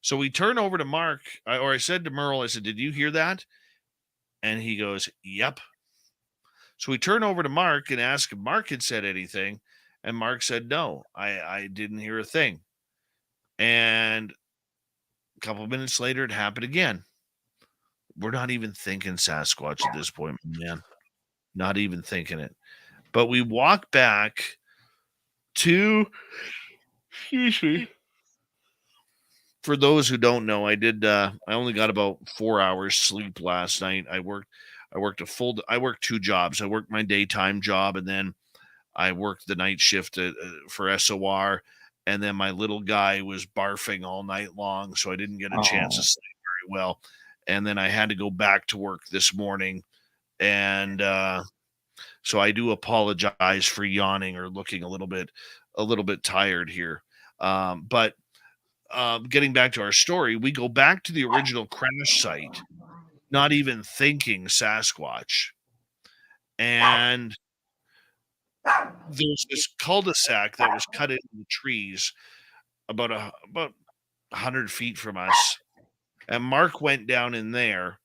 So we turn over to Mark, or I said to Merle, I said, did you hear that? And he goes, yep. So we turn over to Mark and ask if Mark had said anything. And Mark said, no, I didn't hear a thing. And a couple of minutes later, it happened again. We're not even thinking Sasquatch at this point, man. Not even thinking it. But we walk back to, excuse me. For those who don't know, I only got about 4 hours sleep last night. I worked two jobs. I worked my daytime job, and then I worked the night shift for SOR, and then my little guy was barfing all night long, so I didn't get a chance to sleep very well. And then I had to go back to work this morning, and so I do apologize for yawning or looking a little bit tired here. But getting back to our story, we go back to the original crash site, not even thinking Sasquatch, and there's this cul-de-sac that was cut into the trees about 100 feet from us, and Mark went down in there,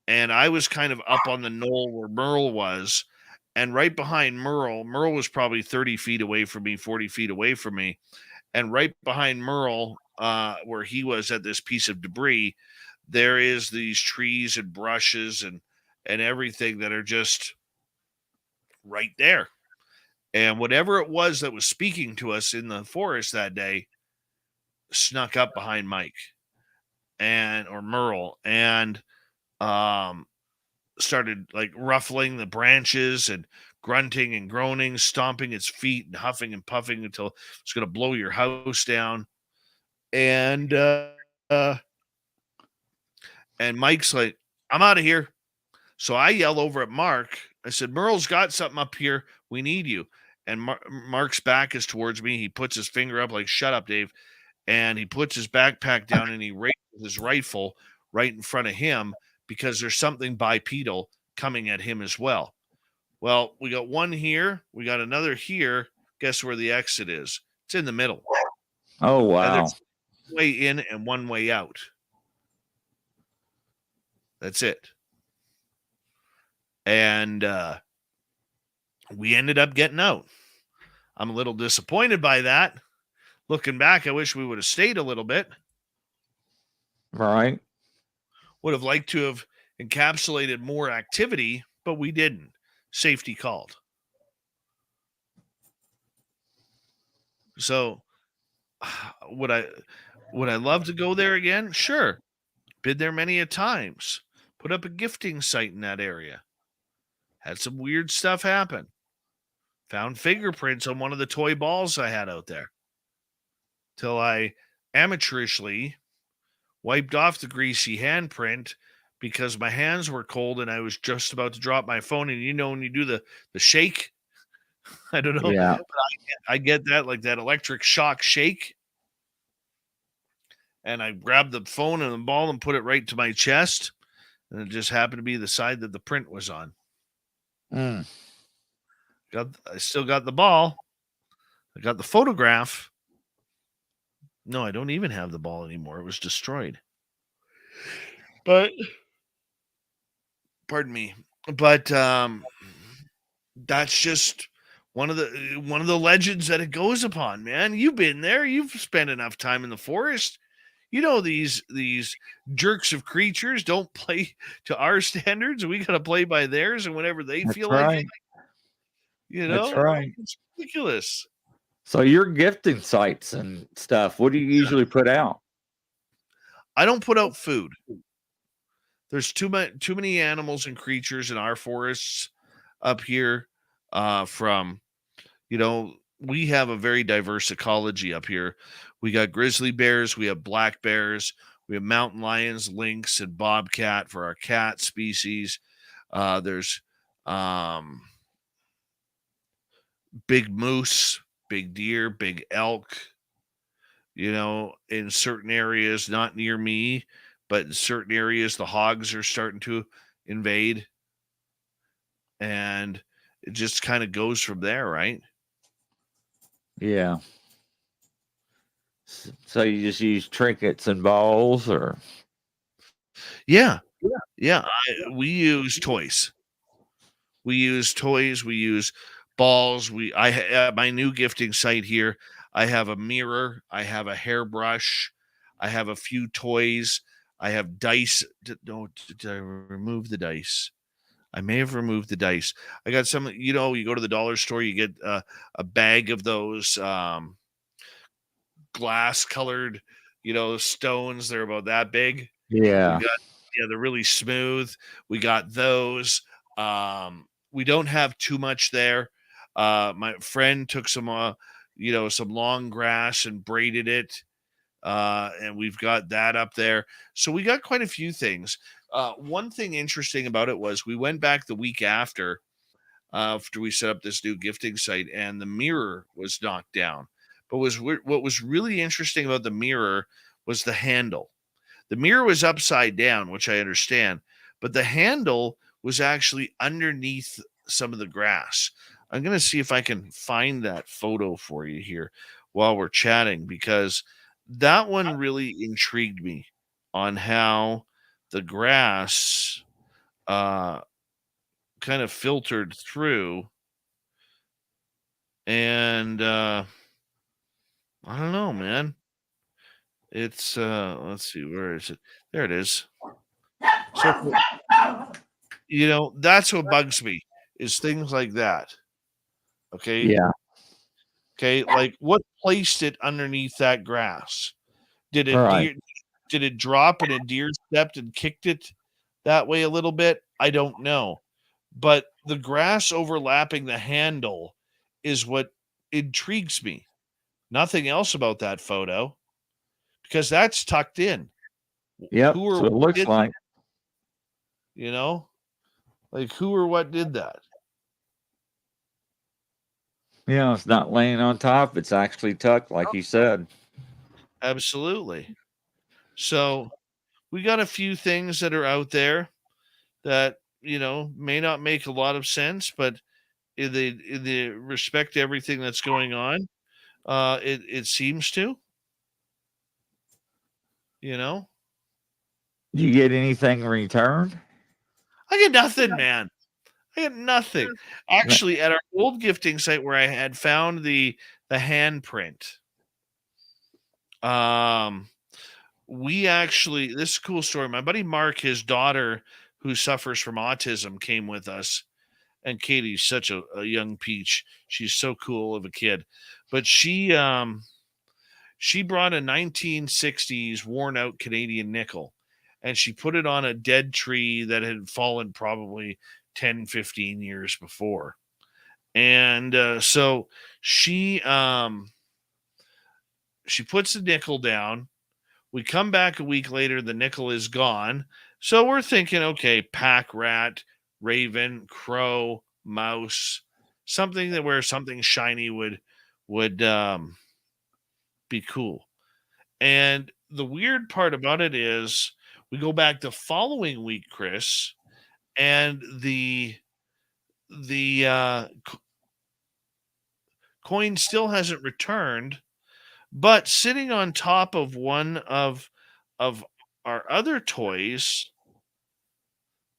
and I was kind of up on the knoll where Merle was, and right behind Merle was probably 30 feet away from me, 40 feet away from me, and right behind Merle, where he was at this piece of debris, there is these trees and brushes and everything that are just right there. And whatever it was that was speaking to us in the forest that day snuck up behind Mike or Merle and started like ruffling the branches and grunting and groaning, stomping its feet and huffing and puffing until it's going to blow your house down. And Mike's like, I'm out of here. So I yell over at Mark. I said, Merle's got something up here. We need you. And Mark's back is towards me. He puts his finger up like, shut up, Dave. And he puts his backpack down and he raises his rifle right in front of him because there's something bipedal coming at him as well. Well, we got one here. We got another here. Guess where the exit is? It's in the middle. Oh, wow. And there's one way in and one way out. That's it. And we ended up getting out. I'm a little disappointed by that. Looking back, I wish we would have stayed a little bit. Right. Would have liked to have encapsulated more activity, but we didn't. Safety called. So would I love to go there again? Sure. Been there many a times. Put up a gifting site in that area. Had some weird stuff happen. Found fingerprints on one of the toy balls I had out there. Till I amateurishly wiped off the greasy handprint because my hands were cold and I was just about to drop my phone. And you know, when you do the shake, I don't know, Yeah. but I get that, like that electric shock shake. And I grabbed the phone and the ball and put it right to my chest. And it just happened to be the side that the print was on. Mm. I still got the ball. I got the photograph. No, I don't even have the ball anymore. It was destroyed. But pardon me. But that's just one of the legends that it goes upon, man. You've been there. You've spent enough time in the forest. You know, these jerks of creatures don't play to our standards. We got to play by theirs, and whenever they That's feel like right. it, you That's know, right. it's ridiculous. So your gifting sites and stuff, what do you usually put out? I don't put out food. There's too many animals and creatures in our forests up here. From we have a very diverse ecology up here. We got grizzly bears, we have black bears, we have mountain lions, lynx, and bobcat for our cat species. There's big moose, big deer, big elk. In certain areas, not near me, but in certain areas, the hogs are starting to invade. And it just kind of goes from there, right? Yeah. So you just use trinkets and balls, or Yeah. We use toys. We use toys. We use balls. At my new gifting site here, I have a mirror. I have a hairbrush. I have a few toys. I have dice. No, did I remove the dice? I may have removed the dice. I got some. You go to the dollar store, you get a bag of those glass colored, stones. They're about that big. We yeah, got, they're really smooth. We got those. We don't have too much there. My friend took some long grass and braided it. And we've got that up there. So we got quite a few things. One thing interesting about it was we went back the week after we set up this new gifting site, and the mirror was knocked down. But what was really interesting about the mirror was the handle. The mirror was upside down, which I understand, but the handle was actually underneath some of the grass. I'm going to see if I can find that photo for you here while we're chatting, because that one really intrigued me on how the grass kind of filtered through. And I don't know, man. It's let's see, where is it? There it is. So that's what bugs me, is things like that. Okay. yeah, Okay. Like, what placed it underneath that grass? Did a right. deer did it drop and a deer stepped and kicked it that way a little bit? I don't know. But the grass overlapping the handle is what intrigues me. Nothing else about that photo, because that's tucked in. Yep. Who or So it what looks did, like, like who or what did that? it's not laying on top. It's actually tucked, like you said. Absolutely. So we got a few things that are out there that, may not make a lot of sense, but in the respect to everything that's going on, it seems to, you know. Do you get anything returned? I get nothing, man. I get nothing. Actually, at our old gifting site where I had found the handprint, we actually, this is a cool story. My buddy Mark, his daughter, who suffers from autism, came with us. And Katie's such a young peach. She's so cool of a kid. But she brought a 1960s worn out Canadian nickel, and she put it on a dead tree that had fallen probably 10, 15 years before. And so she puts the nickel down. We come back a week later, the nickel is gone. So we're thinking, okay, pack rat, raven, crow, mouse, something that where something shiny would be cool. And the weird part about it is we go back the following week, Chris, and the coin still hasn't returned, but sitting on top of one of our other toys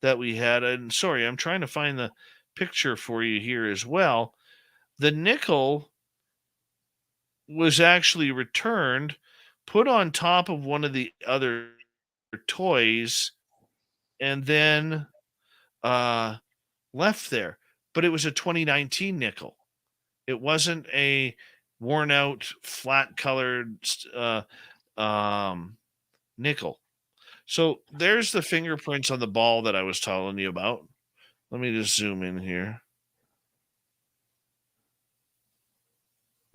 that we had, and sorry, I'm trying to find the picture for you here as well. The nickel was actually returned, put on top of one of the other toys, and then uh, left there. But it was a 2019 nickel. It wasn't a worn out, flat colored nickel. So there's the fingerprints on the ball that I was telling you about. Let me just zoom in here.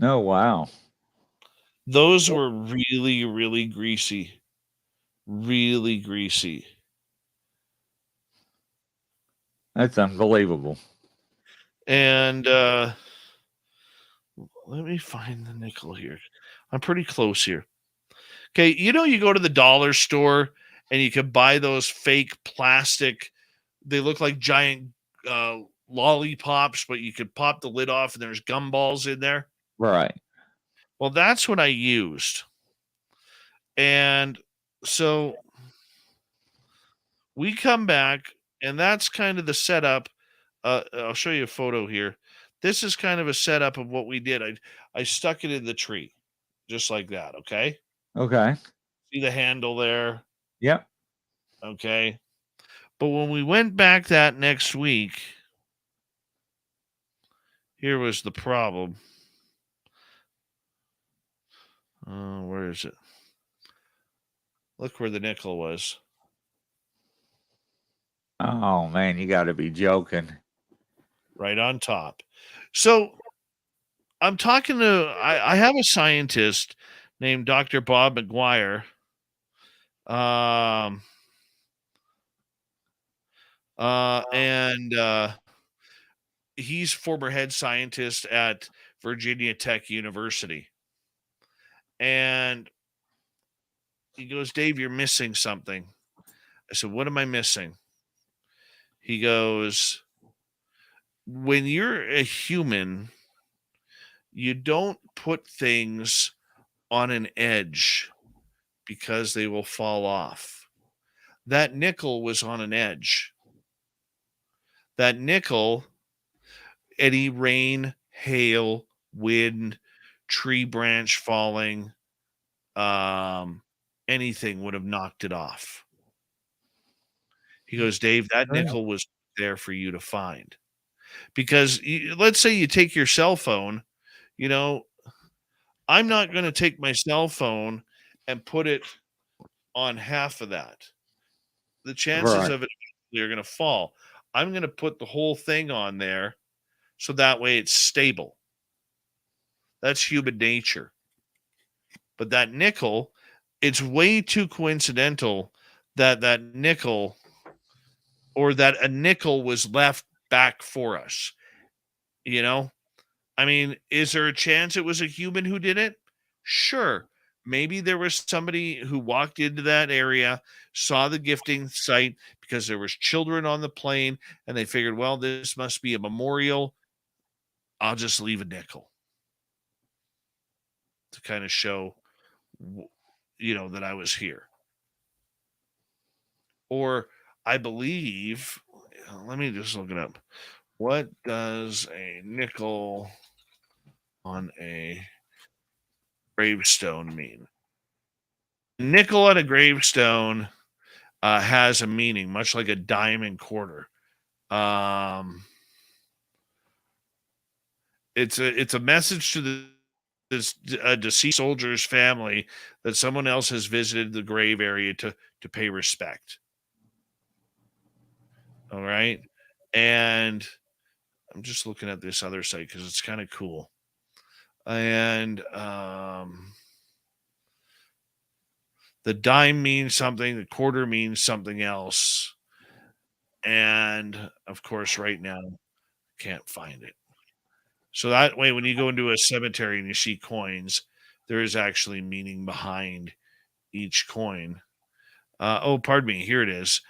Oh, wow. Those were really, really greasy. Really greasy. That's unbelievable. And let me find the nickel here. I'm pretty close here. Okay, you know, you go to the dollar store and you can buy those fake plastic, they look like giant lollipops, but you could pop the lid off and there's gumballs in there. Right. Well, that's what I used. And so we come back, and that's kind of the setup. I'll show you a photo here. This is kind of a setup of what we did. I stuck it in the tree, just like that. Okay. Okay. See the handle there. Yep. Okay. But when we went back that next week, here was the problem. Where is it? Look where the nickel was. Oh, man, you got to be joking. Right on top. So I'm talking to, I have a scientist named Dr. Bob McGuire. Um, and he's former head scientist at Virginia Tech University. And he goes, Dave, you're missing something. I said, what am I missing? He goes, when you're a human, you don't put things on an edge because they will fall off. That nickel was on an edge. That nickel, any rain, hail, wind, tree branch falling, anything would have knocked it off. He goes, Dave, that nickel was there for you to find. Because let's say you take your cell phone, you know, I'm not going to take my cell phone and put it on half of that. The chances Right. of it are going to fall. I'm going to put the whole thing on there so that way it's stable. That's human nature. But that nickel, it's way too coincidental that that nickel or that a nickel was left back for us. You know, I mean, is there a chance it was a human who did it? Sure. Maybe there was somebody who walked into that area, saw the gifting site because there was children on the plane, and they figured, well, this must be a memorial. I'll just leave a nickel to kind of show, that I was here. Or I believe, let me just look it up. What does a nickel on a gravestone mean? Nickel on a gravestone has a meaning, much like a dime and quarter. It's a message to this deceased soldier's family that someone else has visited the grave area to pay respect. All right. And I'm just looking at this other site because it's kind of cool. And the dime means something, the quarter means something else. And of course, right now, can't find it. So that way, when you go into a cemetery and you see coins, there is actually meaning behind each coin. Pardon me. Here it is.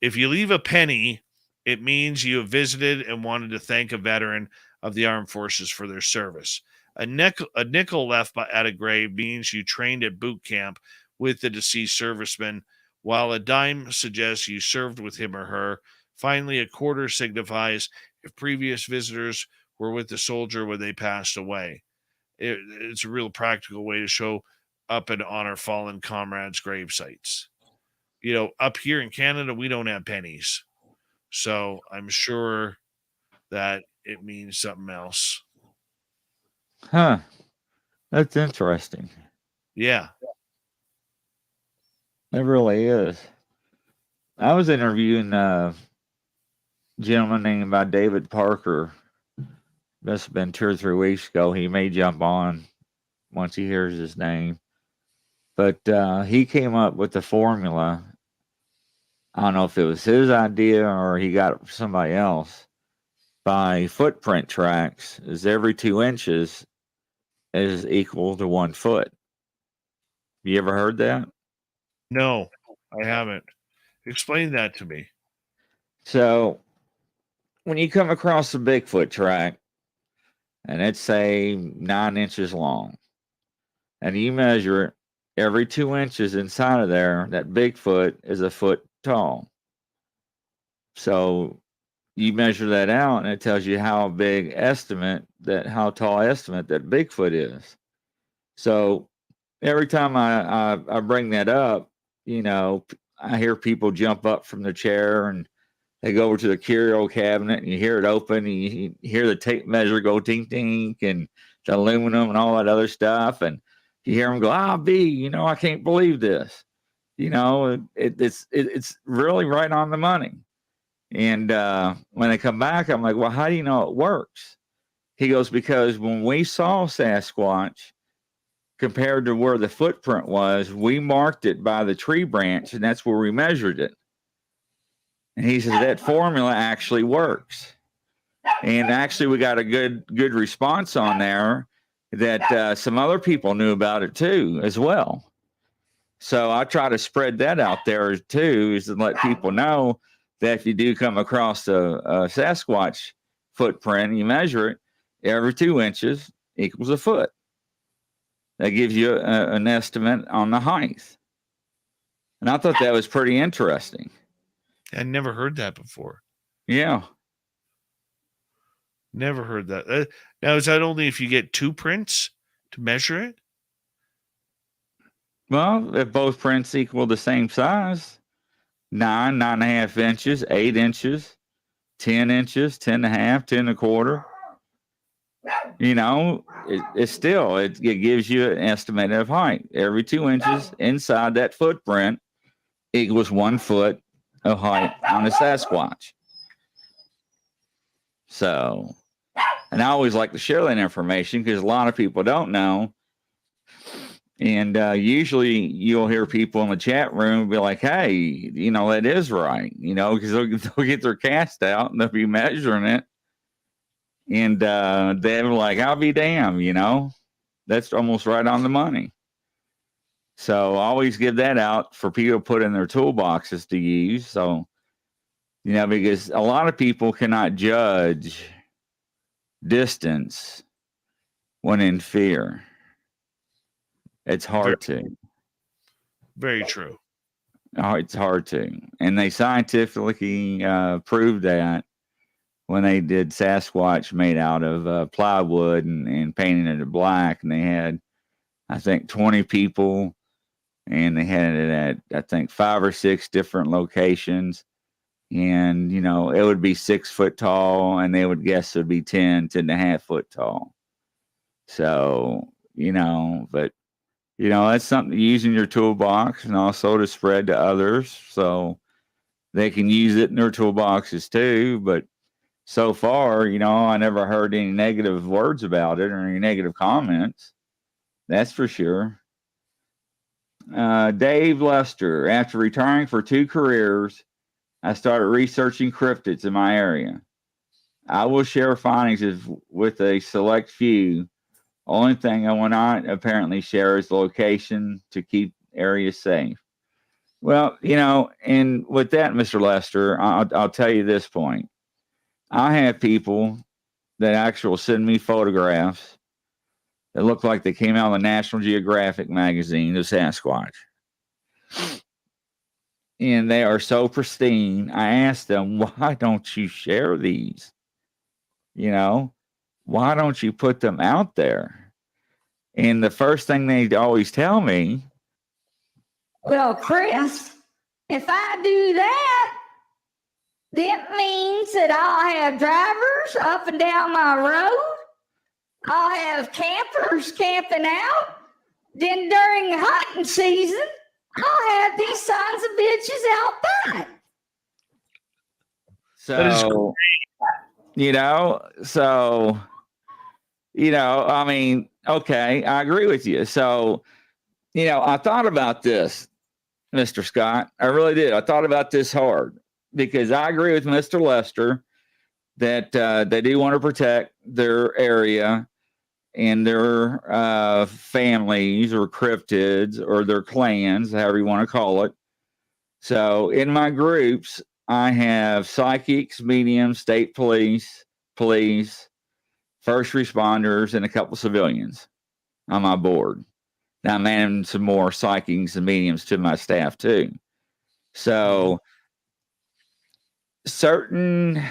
If you leave a penny, it means you have visited and wanted to thank a veteran of the armed forces for their service. A nickel left at a grave means you trained at boot camp with the deceased serviceman, while a dime suggests you served with him or her. Finally, a quarter signifies if previous visitors were with the soldier when they passed away. It's a real practical way to show up and honor fallen comrades' grave sites. Up here in Canada, we don't have pennies. So I'm sure that it means something else. Huh. That's interesting. Yeah. It really is. I was interviewing a gentleman named by David Parker. Must have been 2 or 3 weeks ago. He may jump on once he hears his name. But he came up with the formula. I don't know if it was his idea or he got it from somebody else. By footprint tracks, is every 2 inches is equal to 1 foot. You ever heard that? No, I haven't. Explain that to me. So when you come across a Bigfoot track, and it's say 9 inches long, and you measure it, every 2 inches inside of there, that Bigfoot is a foot tall. So you measure that out, and it tells you how tall estimate that Bigfoot is. So every time I bring that up, I hear people jump up from the chair and they go over to the curio cabinet and you hear it open and you hear the tape measure go tink tink and the aluminum and all that other stuff. And you hear them go, B, I can't believe this. It's really right on the money. And when they come back, I'm like, well, how do you know it works? He goes, because when we saw Sasquatch, compared to where the footprint was, we marked it by the tree branch, and that's where we measured it. And he says that formula actually works. And actually, we got a good response on there that some other people knew about it too, as well. So I try to spread that out there too, is to let people know that if you do come across a Sasquatch footprint and you measure it, every 2 inches equals a foot. That gives you an estimate on the height. And I thought that was pretty interesting. I never heard that before. Yeah. Never heard that. Now, is that only if you get 2 prints to measure it? Well, if both prints equal the same size, 9.5 inches, 8 inches, 10 inches, 10.5, 10.25. It gives you an estimate of height. Every 2 inches inside that footprint equals 1 foot of height on a Sasquatch. So, and I always like to share that information because a lot of people don't know. And usually you'll hear people in the chat room be like, hey, that is right, because they'll get their cast out and they'll be measuring it. And they're like, I'll be damned, that's almost right on the money. So I always give that out for people to put in their toolboxes to use. So, because a lot of people cannot judge distance when in fear. It's hard to. Very true. Oh, it's hard to. And they scientifically proved that when they did Sasquatch made out of plywood and painted it black. And they had, I think, 20 people. And they had it at, I think, 5 or 6 different locations. And, it would be 6 foot tall. And they would guess it would be 10.5 foot tall. So, but that's something to use in your toolbox and also to spread to others so they can use it in their toolboxes too. But so far, I never heard any negative words about it or any negative comments. That's for sure. Dave Lester, after retiring for 2 careers, I started researching cryptids in my area. I will share findings with a select few. Only thing I will not apparently share is the location to keep areas safe. Well, and with that, Mr. Lester, I'll tell you this point. I have people that actually send me photographs that look like they came out of the National Geographic magazine, the Sasquatch. And they are so pristine. I asked them, why don't you share these? Why don't you put them out there? And the first thing they always tell me, well, Chris, if I do that, that means that I'll have drivers up and down my road. I'll have campers camping out. Then during hunting season, I'll have these sons of bitches out back. So, I mean, okay, I agree with you. So, I thought about this, Mr. Scott. I really did. I thought about this hard because I agree with Mr. Lester that they do want to protect their area and their families or cryptids or their clans, however you want to call it. So in my groups, I have psychics, mediums, state police, first responders, and a couple civilians on my board. Now I'm adding some more psychics and mediums to my staff too. So certain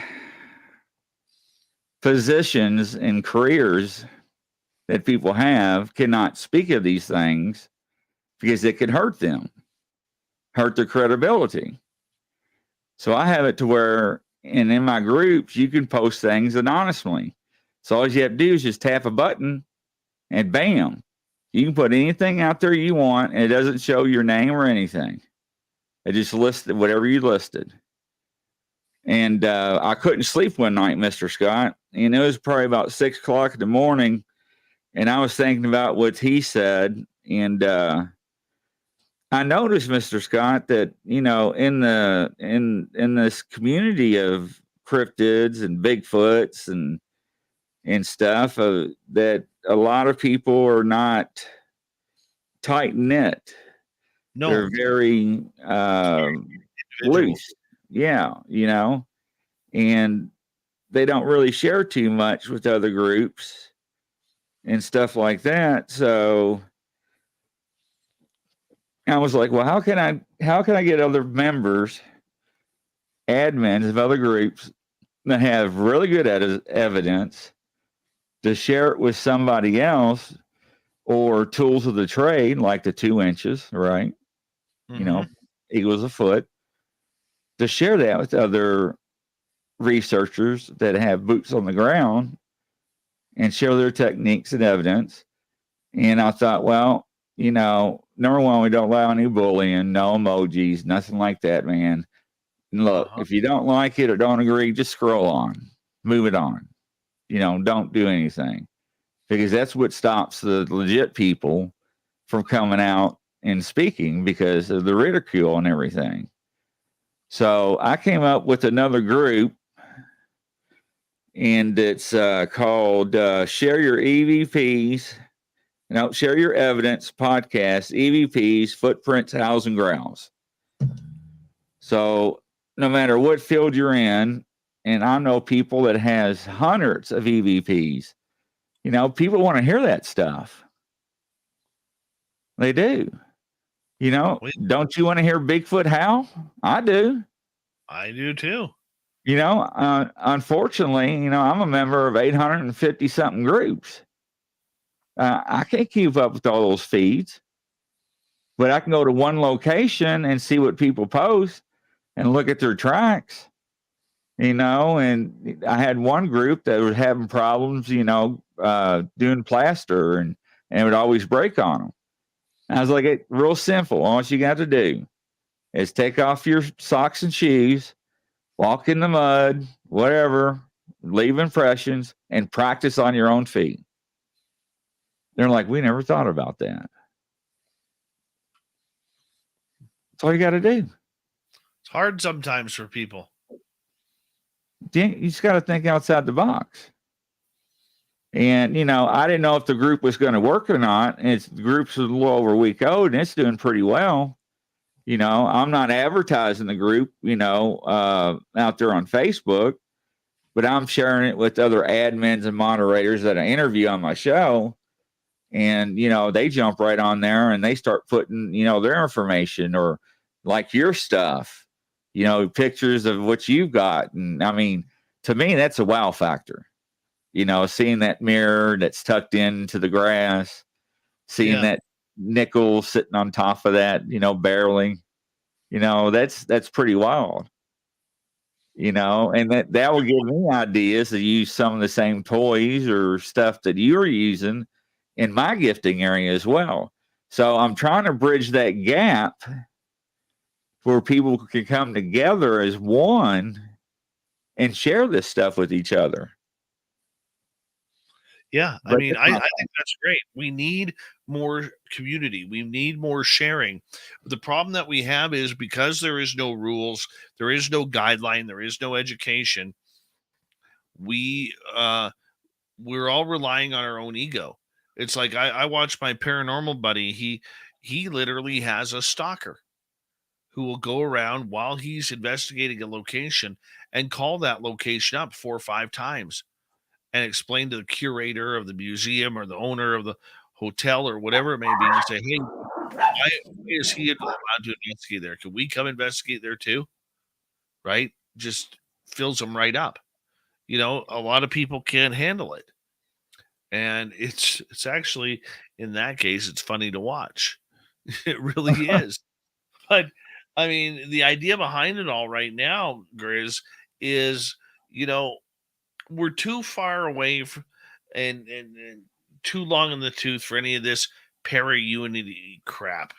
positions and careers that people have cannot speak of these things because it could hurt them, hurt their credibility. So I have it to where, and in my groups, you can post things anonymously. So all you have to do is just tap a button and bam, you can put anything out there you want and it doesn't show your name or anything. It just listed whatever you listed. And I couldn't sleep one night, Mr. Scott, and it was probably about 6 o'clock in the morning. And I was thinking about what he said. And I noticed, Mr. Scott, that, in this community of cryptids and Bigfoots and stuff, that a lot of people are not tight knit. No, they're very loose. Yeah, and they don't really share too much with other groups and stuff like that. So I was like, well, how can I get other members, admins of other groups that have really good evidence to share it with somebody else, or tools of the trade, like the 2 inches, right? Mm-hmm. Equals a foot, to share that with other researchers that have boots on the ground and share their techniques and evidence. And I thought, well, number one, we don't allow any bullying, no emojis, nothing like that, man. And look, if you don't like it or don't agree, just scroll on, move it on. Don't do anything, because that's what stops the legit people from coming out and speaking because of the ridicule and everything. So I came up with another group, and it's called Share Your EVPs. Share Your Evidence Podcast, EVPs, Footprints, Howls, and Growls. So no matter what field you're in, and I know people that has hundreds of EVPs, people want to hear that stuff. They do. Don't you want to hear Bigfoot howl? I do. I do too. Unfortunately, I'm a member of 850 something groups. I can't keep up with all those feeds, but I can go to one location and see what people post and look at their tracks, and I had one group that was having problems, doing plaster and it would always break on them. I was like, it's real simple. All you got to do is take off your socks and shoes, walk in the mud, whatever, leave impressions, and practice on your own feet. They're like, we never thought about that. That's all you got to do. It's hard sometimes for people. You just got to think outside the box. And, I didn't know if the group was going to work or not. And the group's a little over a week old, and it's doing pretty well. I'm not advertising the group, out there on Facebook, but I'm sharing it with other admins and moderators that I interview on my show. And, they jump right on there and they start putting, their information or like your stuff, pictures of what you've got. And I mean, to me, that's a wow factor. Seeing that mirror that's tucked into the grass, seeing that nickel sitting on top of that, barreling, that's pretty wild, and that will give me ideas to use some of the same toys or stuff that you're using in my gifting area as well. So I'm trying to bridge that gap where people can come together as one and share this stuff with each other. Yeah, I mean, I think that's great. We need more community. We need more sharing. The problem that we have is because there is no rules, there is no guideline, there is no education. We're all relying on our own ego. It's like I watch my paranormal buddy. He literally has a stalker who will go around while he's investigating a location and call that location up 4 or 5 times and explain to the curator of the museum or the owner of the hotel or whatever it may be, and say, hey, why is he allowed to investigate there? Can we come investigate there too? Right? Just fills them right up. A lot of people can't handle it. And it's actually, in that case, it's funny to watch. It really is. But I mean, the idea behind it all right now, Grizz, is, we're too far away from, and too long in the tooth for any of this para-unity crap.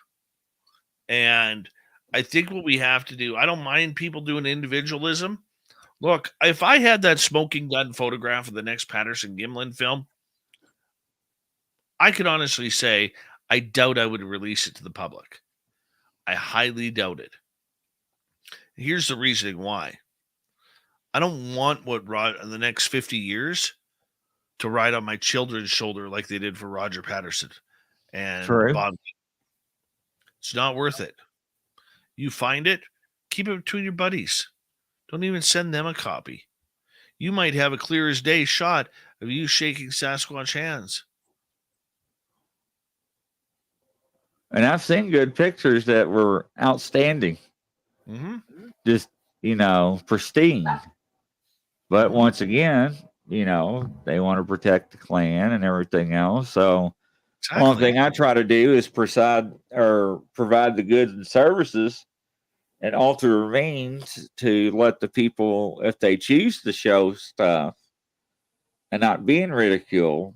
And I think what we have to do, I don't mind people doing individualism. Look, if I had that smoking gun photograph of the next Patterson Gimlin film, I could honestly say I doubt I would release it to the public. I highly doubt it. Here's the reasoning why. I don't want in the next 50 years to ride on my children's shoulder like they did for Roger Patterson and Bob. It's not worth it. You find it, keep it between your buddies. Don't even send them a copy. You might have a clear as day shot of you shaking Sasquatch hands. And I've seen good pictures that were outstanding. Mm-hmm. Just, pristine. But once again, they want to protect the clan and everything else. So one thing I try to do is provide the goods and services and alter means to let the people, if they choose to show stuff and not being ridiculed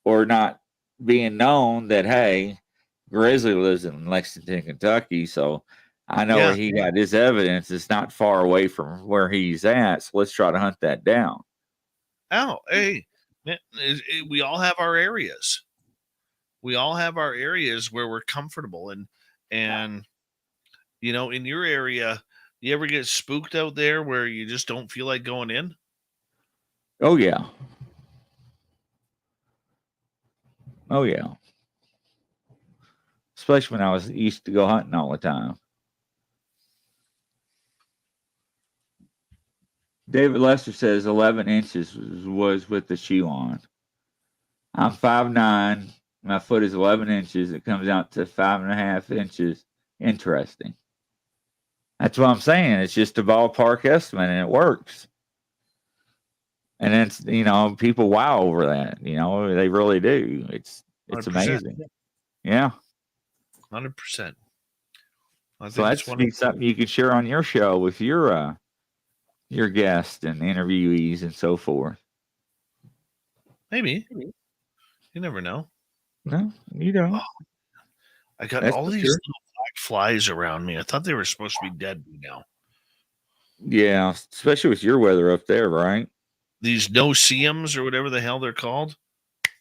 or not being known that, hey, Grizzly lives in Lexington, Kentucky, so I know where he got his evidence. It's not far away from where he's at, so let's try to hunt that down. Oh, hey, we all have our areas. We all have our areas where we're comfortable, and in your area, you ever get spooked out there where you just don't feel like going in? Oh yeah. Oh yeah. Especially when I used to go hunting all the time. David Lester says 11 inches was with the shoe on. I'm 5'9". My foot is 11 inches. It comes out to 5.5 inches. Interesting. That's what I'm saying. It's just a ballpark estimate, and it works. And it's, people wow over that. They really do. It's 100%. Amazing. Yeah. 100%. So that's something you could share on your show with your guests and interviewees and so forth. Maybe. You never know. No, you don't. Oh, I got all these little black flies around me. I thought they were supposed to be dead now. Yeah, especially with your weather up there, right? these no-see-ums or whatever the hell they're called.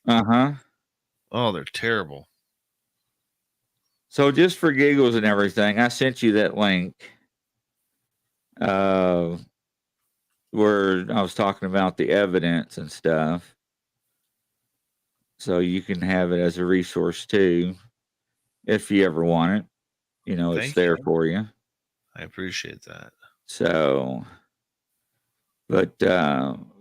Uh-huh. Oh, they're terrible. So just for giggles and everything, I sent you that link where I was talking about the evidence and stuff. So you can have it as a resource too, if you ever want it. You know, it's Thank there you. for you. I appreciate that. So, but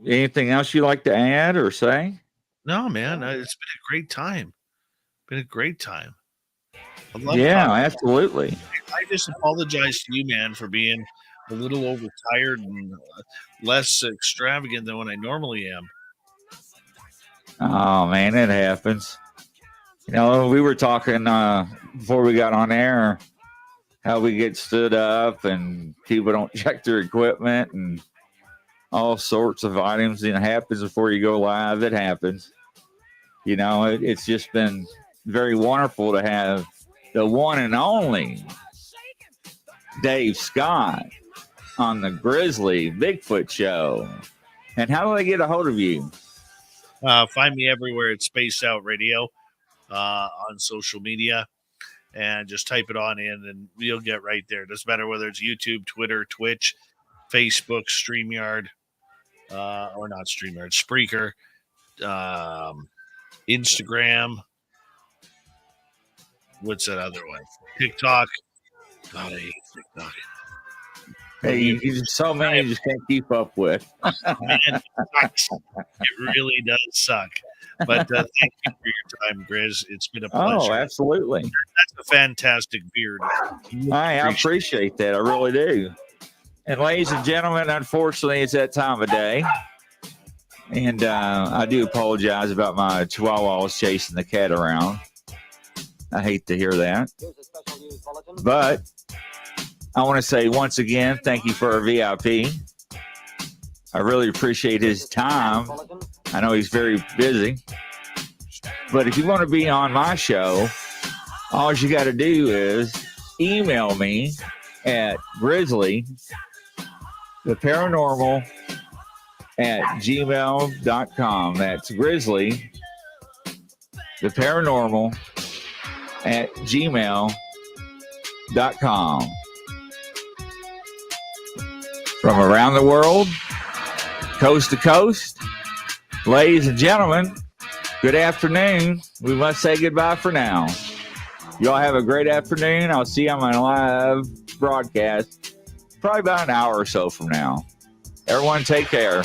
anything else you like to add or say? No, man, it's been a great time. Been a great time. I love Yeah, talking. absolutely. I just apologize to you, man, for being a little overtired and less extravagant than what I normally am. Oh man, it happens. You know, we were talking before we got on air how we get stood up and people don't check their equipment and all sorts of items. And it happens before you go live. It happens. You know, it's just been very wonderful to have the one and only Dave Scott on the Grizzly Bigfoot show. And how do they get a hold of you? Find me everywhere at Spaced Out Radio on social media, and just type it on in and you'll get right there. Doesn't matter whether it's YouTube, Twitter, Twitch, Facebook, StreamYard, or not StreamYard, Spreaker, Instagram. What's that other one? TikTok. God, I hate TikTok. Hey, you just so many you just can't keep up with. Man, it sucks. It really does suck. But thank you for your time, Grizz. It's been a pleasure. Oh, absolutely. That's a fantastic beard. I appreciate that. I really do. And ladies and gentlemen, unfortunately, it's that time of day. And I do apologize about my chihuahuas chasing the cat around. I hate to hear that. But I want to say once again, thank you for our VIP. I really appreciate his time. I know he's very busy. But if you want to be on my show, all you got to do is email me at Grizzly, the Paranormal at gmail.com. That's Grizzly, the Paranormal at gmail.com. From around the world, coast to coast, ladies and gentlemen, good afternoon. We must say goodbye for now. Y'all have a great afternoon. I'll see you on my live broadcast probably about an hour or so from now. Everyone take care.